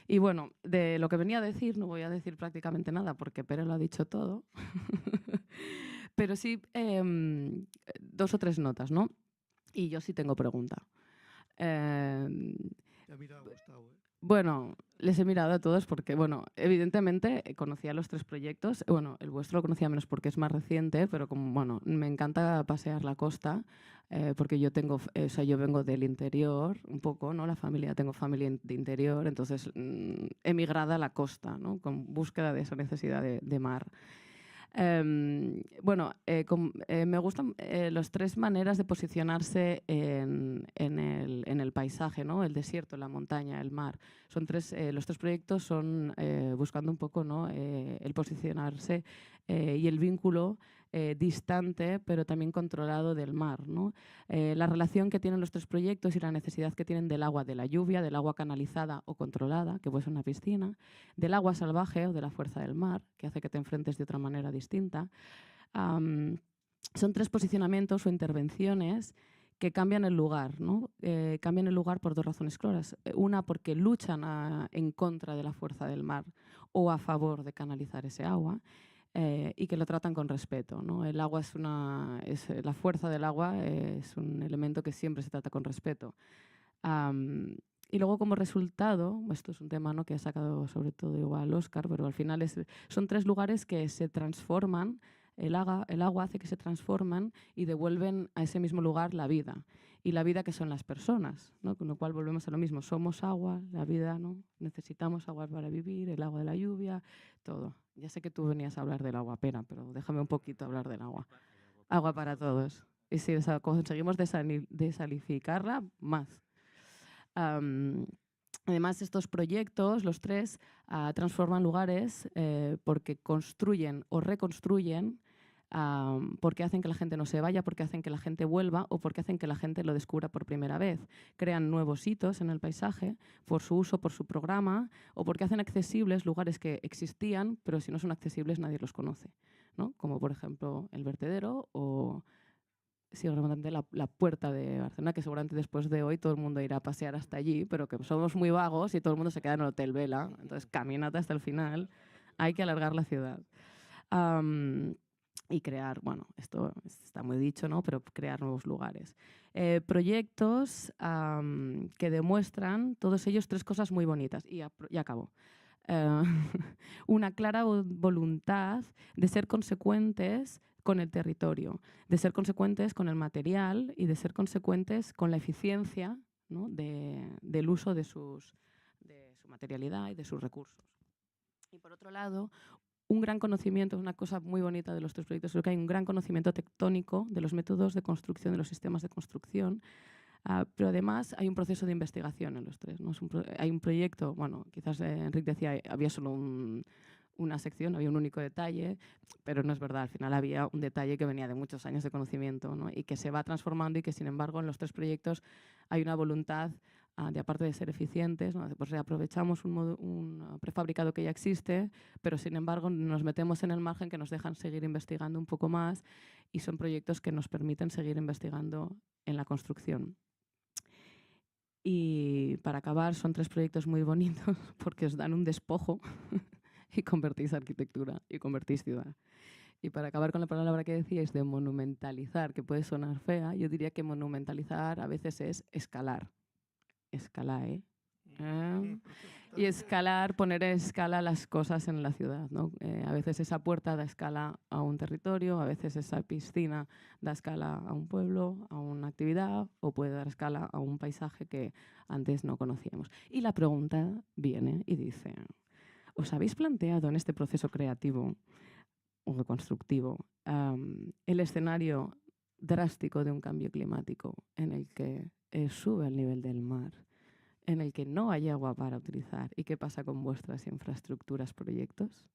Y bueno, de lo que venía a decir, no voy a decir prácticamente nada porque Pere lo ha dicho todo, pero sí 2 o 3 notas, ¿no? Y yo sí tengo pregunta. Ya mira, Gustavo, ¿eh? Bueno, les he mirado a todos porque, bueno, evidentemente conocía los 3 proyectos. Bueno, el vuestro lo conocía menos porque es más reciente, pero como, bueno, me encanta pasear la costa porque yo vengo del interior un poco, ¿no? Tengo familia de interior, entonces emigrada a la costa, ¿no? Con búsqueda de esa necesidad de mar. Me gustan las 3 maneras de posicionarse en el paisaje, ¿no? El desierto, la montaña, el mar. Son los 3 proyectos son buscando un poco, ¿no? El posicionarse y el vínculo distante, pero también controlado del mar, ¿no? La relación que tienen los 3 proyectos y la necesidad que tienen del agua, de la lluvia, del agua canalizada o controlada, que puede ser una piscina, del agua salvaje o de la fuerza del mar, que hace que te enfrentes de otra manera distinta. Son 3 posicionamientos o intervenciones que cambian el lugar, ¿no? Cambian el lugar por 2 razones claras. Una, porque luchan en contra de la fuerza del mar o a favor de canalizar ese agua. Y que lo tratan con respeto, ¿no? El agua la fuerza del agua es un elemento que siempre se trata con respeto. Y luego como resultado, esto es un tema, ¿no? Que ha sacado sobre todo igual Óscar, pero al final son 3 lugares que se transforman, el agua hace que se transforman y devuelven a ese mismo lugar la vida. Y la vida que son las personas, ¿no? Con lo cual volvemos a lo mismo, somos agua, la vida, ¿no? Necesitamos agua para vivir, el agua de la lluvia, todo. Ya sé que tú venías a hablar del agua, Pera, pero déjame un poquito hablar del agua. Agua para todos. Y si conseguimos desalificarla, más. Además, estos proyectos, los 3, transforman lugares porque construyen o reconstruyen, porque hacen que la gente no se vaya, porque hacen que la gente vuelva o porque hacen que la gente lo descubra por primera vez. Crean nuevos hitos en el paisaje por su uso, por su programa, o porque hacen accesibles lugares que existían, pero si no son accesibles nadie los conoce, ¿no? Como por ejemplo el vertedero o la puerta de Barcelona, que seguramente después de hoy todo el mundo irá a pasear hasta allí, pero que somos muy vagos y todo el mundo se queda en el Hotel Vela. Entonces, camínate hasta el final. Hay que alargar la ciudad. Y crear, bueno, esto está muy dicho, ¿no? Pero crear nuevos lugares. Proyectos que demuestran, todos ellos, 3 cosas muy bonitas. Y ya acabo. Una clara voluntad de ser consecuentes con el territorio, de ser consecuentes con el material y de ser consecuentes con la eficiencia, ¿no? del uso de su materialidad y de sus recursos. Y por otro lado, un gran conocimiento, una cosa muy bonita de los 3 proyectos, creo que hay un gran conocimiento tectónico de los métodos de construcción, de los sistemas de construcción, pero además hay un proceso de investigación en los 3, ¿no? Hay un proyecto, bueno, quizás Enrique decía, había solo una sección, había un único detalle, pero no es verdad, al final había un detalle que venía de muchos años de conocimiento, ¿no? Y que se va transformando y que sin embargo en los 3 proyectos hay una voluntad de, aparte de ser eficientes, ¿no? Pues reaprovechamos un prefabricado que ya existe, pero sin embargo nos metemos en el margen que nos dejan seguir investigando un poco más y son proyectos que nos permiten seguir investigando en la construcción. Y para acabar, son 3 proyectos muy bonitos porque os dan un despojo y convertís arquitectura y convertís ciudad. Y para acabar con la palabra que decíais de monumentalizar, que puede sonar fea, yo diría que monumentalizar a veces es escalar. Escalar, ¿eh? Y escalar, poner en escala las cosas en la ciudad, ¿no? A veces esa puerta da escala a un territorio, a veces esa piscina da escala a un pueblo, a una actividad, o puede dar escala a un paisaje que antes no conocíamos. Y la pregunta viene y dice, ¿os habéis planteado en este proceso creativo o constructivo el escenario drástico de un cambio climático en el que sube el nivel del mar, en el que no hay agua para utilizar? ¿Y qué pasa con vuestras infraestructuras, proyectos?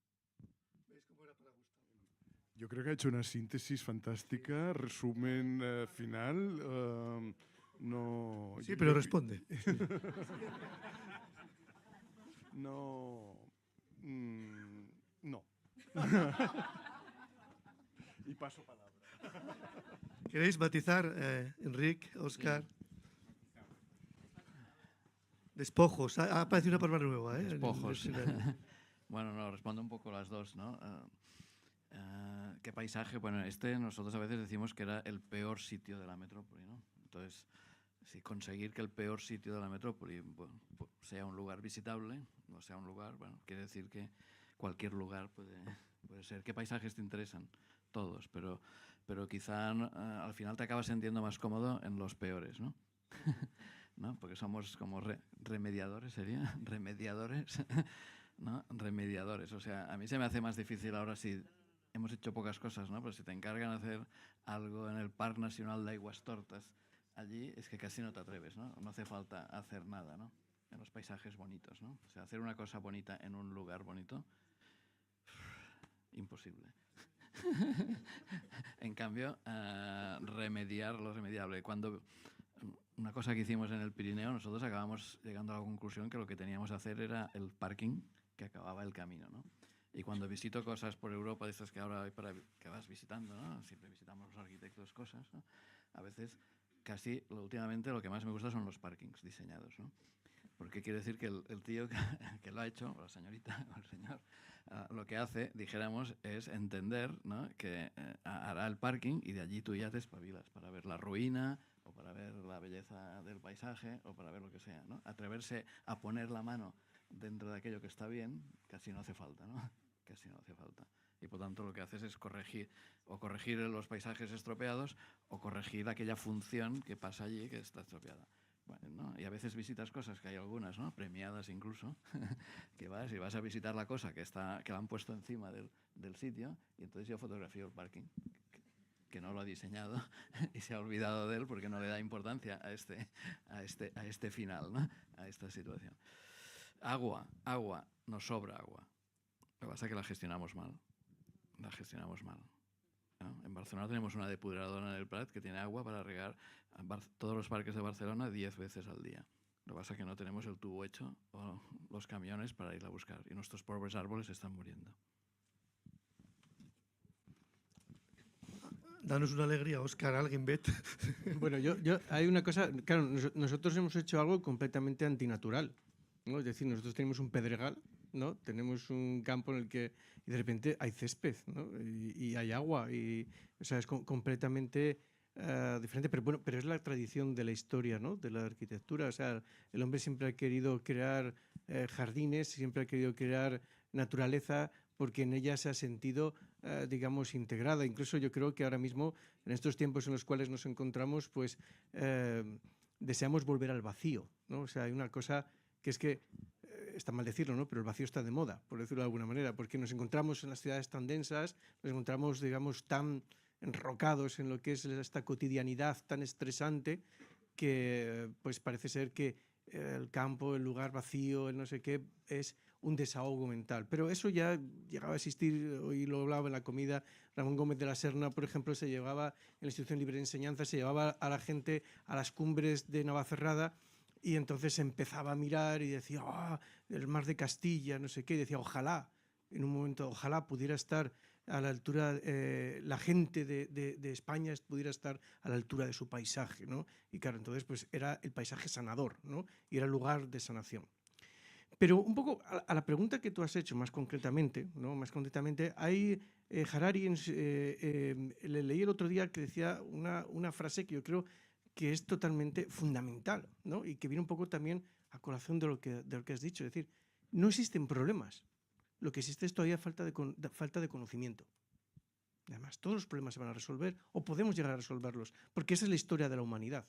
Yo creo que ha hecho una síntesis fantástica, resumen final. No, Sí, yo pero creo que- responde. No. No. Y paso palabra. ¿Queréis matizar, Enrique, Óscar? Despojos. Ha aparecido una palabra nueva, ¿eh? en el Despojos. diccionario. Bueno, no, respondo un poco las dos, ¿no? ¿Qué paisaje? Bueno, nosotros a veces decimos que era el peor sitio de la metrópoli, ¿no? Entonces, si conseguir que el peor sitio de la metrópoli sea un lugar visitable, no sea un lugar, bueno, quiere decir que cualquier lugar puede ser. ¿Qué paisajes te interesan? Todos, pero quizá al final te acabas sintiendo más cómodo en los peores, ¿no? ¿No? Porque somos como remediadores, ¿sería? Remediadores, ¿no? Remediadores. O sea, a mí se me hace más difícil ahora si hemos hecho pocas cosas, ¿no? Pero si te encargan de hacer algo en el Parque Nacional de Aguastortas, allí es que casi no te atreves, ¿no? No hace falta hacer nada, ¿no? En los paisajes bonitos, ¿no? O sea, hacer una cosa bonita en un lugar bonito, imposible. En cambio, remediar lo remediable. Una cosa que hicimos en el Pirineo, nosotros acabamos llegando a la conclusión que lo que teníamos que hacer era el parking que acababa el camino, ¿no? Y cuando visito cosas por Europa, de estas que ahora hay que vas visitando, ¿no? Siempre visitamos los arquitectos cosas, ¿no? A veces, últimamente, lo que más me gusta son los parkings diseñados, ¿no? Porque quiere decir que el tío que lo ha hecho, o la señorita, o el señor, lo que hace, dijéramos, es entender, ¿no? Que hará el parking y de allí tú ya te espabilas para ver la ruina o para ver la belleza del paisaje o para ver lo que sea, ¿no? Atreverse a poner la mano dentro de aquello que está bien, casi no hace falta, ¿no? Casi no hace falta. Y por tanto lo que haces es corregir los paisajes estropeados o corregir aquella función que pasa allí que está estropeada. Bueno, ¿no? Y a veces visitas cosas, que hay algunas, ¿no? Premiadas incluso, que vas a visitar la cosa que la han puesto encima del sitio y entonces yo fotografío el parking, que no lo ha diseñado y se ha olvidado de él porque no le da importancia a este final, ¿no? A esta situación. Agua, nos sobra agua. Lo que pasa es que la gestionamos mal. ¿No? En Barcelona tenemos una depuradora en el Prat que tiene agua para regar todos los parques de Barcelona 10 veces al día. Lo que pasa es que no tenemos el tubo hecho o los camiones para ir a buscar y nuestros pobres árboles están muriendo. Danos una alegría, Óscar, alguien ve. Bueno, hay una cosa, claro, nosotros hemos hecho algo completamente antinatural, ¿no? Es decir, nosotros tenemos un pedregal, ¿no? Tenemos un campo en el que y de repente hay césped, ¿no? Y hay agua, o sea, es completamente diferente, pero bueno, pero es la tradición de la historia, ¿no? De la arquitectura, o sea, el hombre siempre ha querido crear jardines, siempre ha querido crear naturaleza, porque en ella se ha sentido, digamos, integrada. Incluso yo creo que ahora mismo, en estos tiempos en los cuales nos encontramos, pues deseamos volver al vacío, ¿no? O sea, hay una cosa que es que, está mal decirlo, ¿no? Pero el vacío está de moda, por decirlo de alguna manera, porque nos encontramos en las ciudades tan densas, nos encontramos, digamos, tan enrocados en lo que es esta cotidianidad tan estresante que pues parece ser que el campo, el lugar vacío, el no sé qué, es un desahogo mental. Pero eso ya llegaba a existir, hoy lo hablaba en la comida, Ramón Gómez de la Serna, por ejemplo, se llevaba en la Institución Libre de Enseñanza, se llevaba a la gente a las cumbres de Navacerrada y entonces empezaba a mirar y decía, el mar de Castilla, no sé qué, y decía, ojalá, en un momento, ojalá pudiera estar a la altura, la gente de España pudiera estar a la altura de su paisaje, ¿no? Y claro, entonces pues era el paisaje sanador, ¿no? Y era el lugar de sanación. Pero un poco a la pregunta que tú has hecho más concretamente, ¿no? Más concretamente, hay Harari, le leí el otro día que decía una frase que yo creo que es totalmente fundamental, ¿no? Y que viene un poco también a colación de lo que has dicho. Es decir, no existen problemas. Lo que existe es todavía falta de conocimiento. Además, todos los problemas se van a resolver o podemos llegar a resolverlos, porque esa es la historia de la humanidad.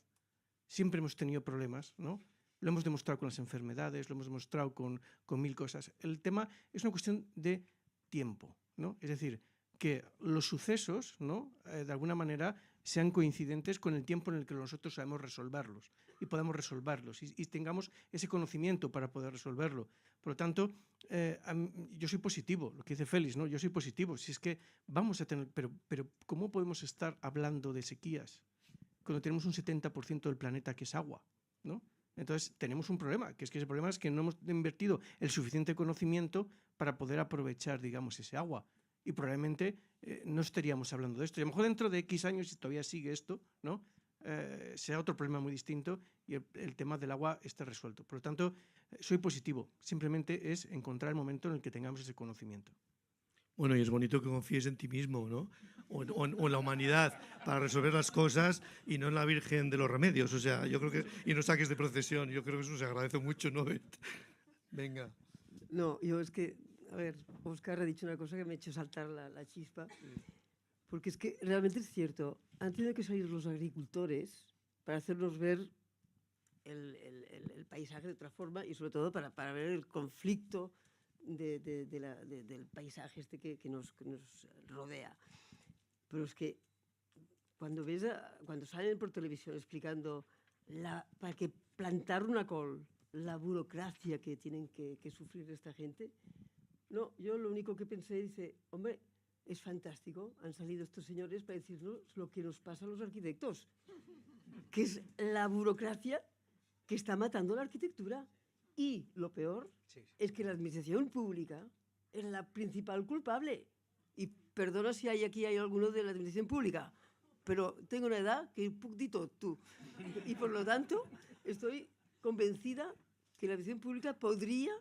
Siempre hemos tenido problemas, ¿no? lo hemos demostrado con las enfermedades, lo hemos demostrado con 1000 cosas. El tema es una cuestión de tiempo, ¿no? Es decir, que los sucesos, ¿no? De alguna manera sean coincidentes con el tiempo en el que nosotros sabemos resolverlos y podamos resolverlos y tengamos ese conocimiento para poder resolverlo. Por lo tanto, yo soy positivo, lo que dice Félix, ¿no? Yo soy positivo. Si es que vamos a tener... Pero ¿cómo podemos estar hablando de sequías cuando tenemos un 70% del planeta que es agua, ¿no? Entonces, tenemos un problema, que ese problema es que no hemos invertido el suficiente conocimiento para poder aprovechar, digamos, ese agua. Y probablemente no estaríamos hablando de esto. Y a lo mejor dentro de X años, si todavía sigue esto, ¿no? Sea otro problema muy distinto y el tema del agua esté resuelto. Por lo tanto, soy positivo. Simplemente es encontrar el momento en el que tengamos ese conocimiento. Bueno, y es bonito que confíes en ti mismo, ¿no? O en la humanidad para resolver las cosas y no en la Virgen de los Remedios. O sea, yo creo que... Y no saques de procesión. Yo creo que eso se agradece mucho, ¿no? Venga. No, yo es que, a ver, Óscar ha dicho una cosa que me ha hecho saltar la chispa, porque es que realmente es cierto. Han tenido que salir los agricultores para hacernos ver el paisaje de otra forma y sobre todo para ver el conflicto del paisaje este que nos rodea. Pero es que cuando salen por televisión explicando para que plantar una col, la burocracia que tienen que sufrir esta gente, no, yo lo único que pensé, dice, hombre, es fantástico, han salido estos señores para decirnos lo que nos pasa a los arquitectos, que es la burocracia que está matando la arquitectura. Y lo peor es que la administración pública es la principal culpable. Y perdona si aquí hay alguno de la administración pública, pero tengo una edad que puc dir tot, tú. Y por lo tanto, estoy convencida que la administración pública podría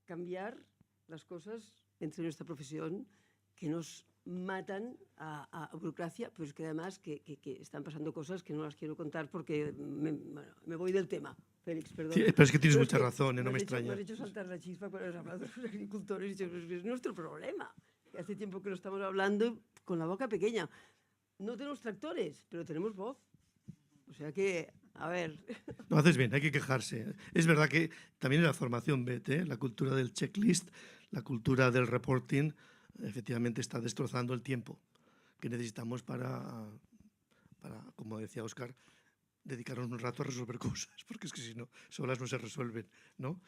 cambiar las cosas entre nuestra profesión que nos matan a burocracia, pero es que además que están pasando cosas que no las quiero contar porque me voy del tema. Félix, perdón. Sí, pero es que tienes mucha razón, no me extraña. Me has hecho saltar la chispa cuando has hablado de los agricultores. Es nuestro problema. Hace tiempo que lo estamos hablando con la boca pequeña. No tenemos tractores, pero tenemos voz. O sea que, a ver... No, haces bien, hay que quejarse. Es verdad que también en la formación BET, la cultura del checklist, la cultura del reporting, efectivamente está destrozando el tiempo que necesitamos para como decía Óscar, dedicarnos un rato a resolver cosas, porque es que si no, solas no se resuelven, ¿no?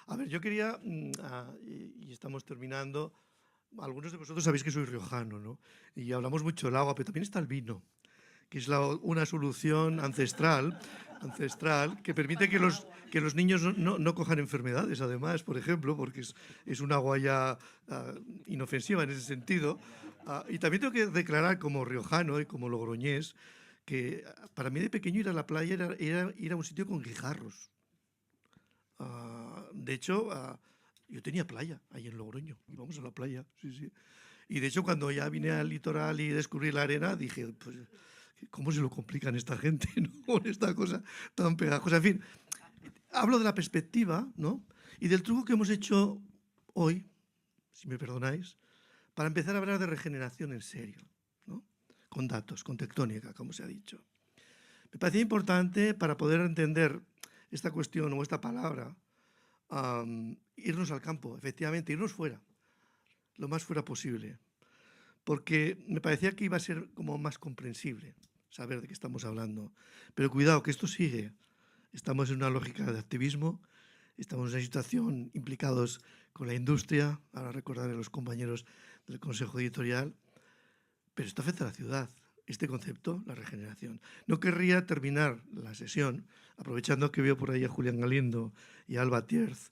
A ver, yo quería, y estamos terminando, algunos de vosotros sabéis que soy riojano, ¿no? Y hablamos mucho del agua, pero también está el vino, que es una solución ancestral que permite que los niños no cojan enfermedades, además, por ejemplo, porque es un agua ya inofensiva en ese sentido. Y también tengo que declarar como riojano y como logroñés que para mí de pequeño ir a la playa era ir a un sitio con guijarros. De hecho, yo tenía playa ahí en Logroño, íbamos a la playa, sí. Y de hecho cuando ya vine al litoral y descubrí la arena, dije, pues, ¿cómo se lo complican esta gente, ¿no? Con esta cosa tan pegajosa? En fin, hablo de la perspectiva, ¿no? Y del truco que hemos hecho hoy, si me perdonáis, para empezar a hablar de regeneración en serio, ¿no? Con datos, con tectónica, como se ha dicho. Me parecía importante para poder entender esta cuestión o esta palabra, irnos al campo, efectivamente, irnos fuera, lo más fuera posible, porque me parecía que iba a ser como más comprensible saber de qué estamos hablando. Pero cuidado, que esto sigue. Estamos en una lógica de activismo, estamos en una situación implicados con la industria, ahora recordaré a los compañeros del Consejo Editorial, pero esto afecta a la ciudad, este concepto, la regeneración. No querría terminar la sesión aprovechando que veo por ahí a Julián Galindo y a Alba Tierz,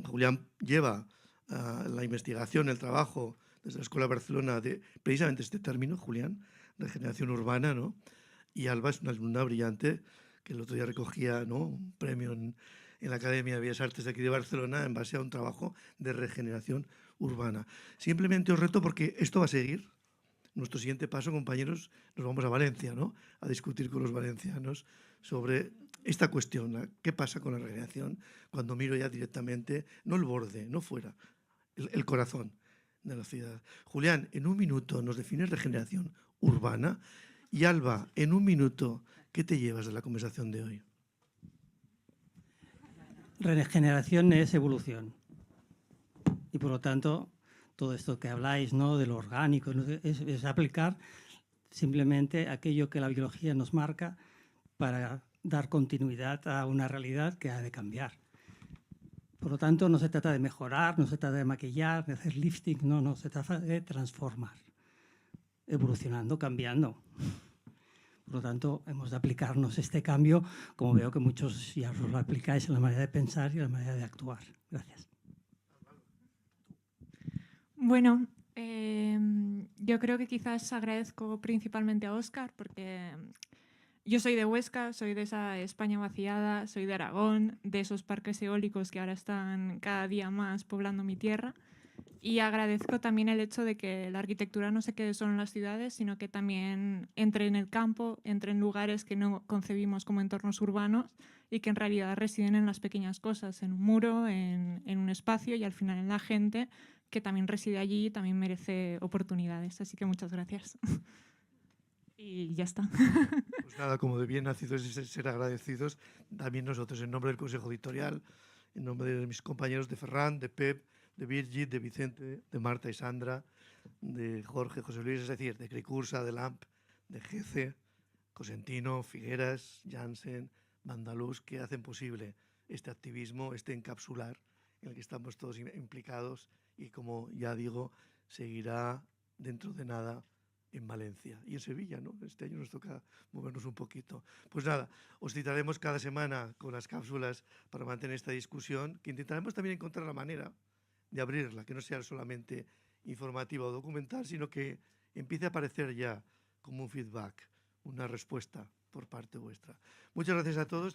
Julián lleva la investigación, el trabajo desde la Escuela de Barcelona de precisamente este término, Julián, regeneración urbana, ¿no? Y Alba es una alumna brillante que el otro día recogía, ¿no?, un premio en la Academia de Bellas Artes de aquí de Barcelona en base a un trabajo de regeneración urbana. Simplemente os reto porque esto va a seguir. Nuestro siguiente paso, compañeros, nos vamos a Valencia, ¿no?, a discutir con los valencianos sobre esta cuestión, qué pasa con la regeneración cuando miro ya directamente, no el borde, no fuera, el corazón de la ciudad. Julián, en un minuto nos defines regeneración urbana y Alba, en un minuto, ¿qué te llevas de la conversación de hoy? regeneración es evolución. Y por lo tanto, todo esto que habláis, ¿no?, de lo orgánico, ¿no?, es aplicar simplemente aquello que la biología nos marca para dar continuidad a una realidad que ha de cambiar. Por lo tanto, no se trata de mejorar, no se trata de maquillar, de hacer lifting, no, se trata de transformar, evolucionando, cambiando. Por lo tanto, hemos de aplicarnos este cambio, como veo que muchos ya os lo aplicáis en la manera de pensar y en la manera de actuar. Gracias. Bueno, yo creo que quizás agradezco principalmente a Óscar, porque yo soy de Huesca, soy de esa España vaciada, soy de Aragón, de esos parques eólicos que ahora están cada día más poblando mi tierra. Y agradezco también el hecho de que la arquitectura no se quede solo en las ciudades, sino que también entre en el campo, entre en lugares que no concebimos como entornos urbanos y que en realidad residen en las pequeñas cosas, en un muro, en un espacio y al final en la gente que también reside allí y también merece oportunidades. Así que muchas gracias. Y ya está. Pues nada, como de bien nacidos es ser agradecidos, también nosotros, en nombre del Consejo Editorial, en nombre de mis compañeros de Ferran, de Pep, de Birgit, de Vicente, de Marta y Sandra, de Jorge, José Luis, es decir, de Cricursa, de Lamp, de Gece, Cosentino, Figueras, Jansen, Mandaluz, que hacen posible este activismo, este encapsular en el que estamos todos implicados y, como ya digo, seguirá dentro de nada en Valencia y en Sevilla, ¿no? Este año nos toca movernos un poquito. Pues nada, os citaremos cada semana con las cápsulas para mantener esta discusión, que intentaremos también encontrar la manera de abrirla, que no sea solamente informativa o documental, sino que empiece a aparecer ya como un feedback, una respuesta por parte vuestra. Muchas gracias a todos.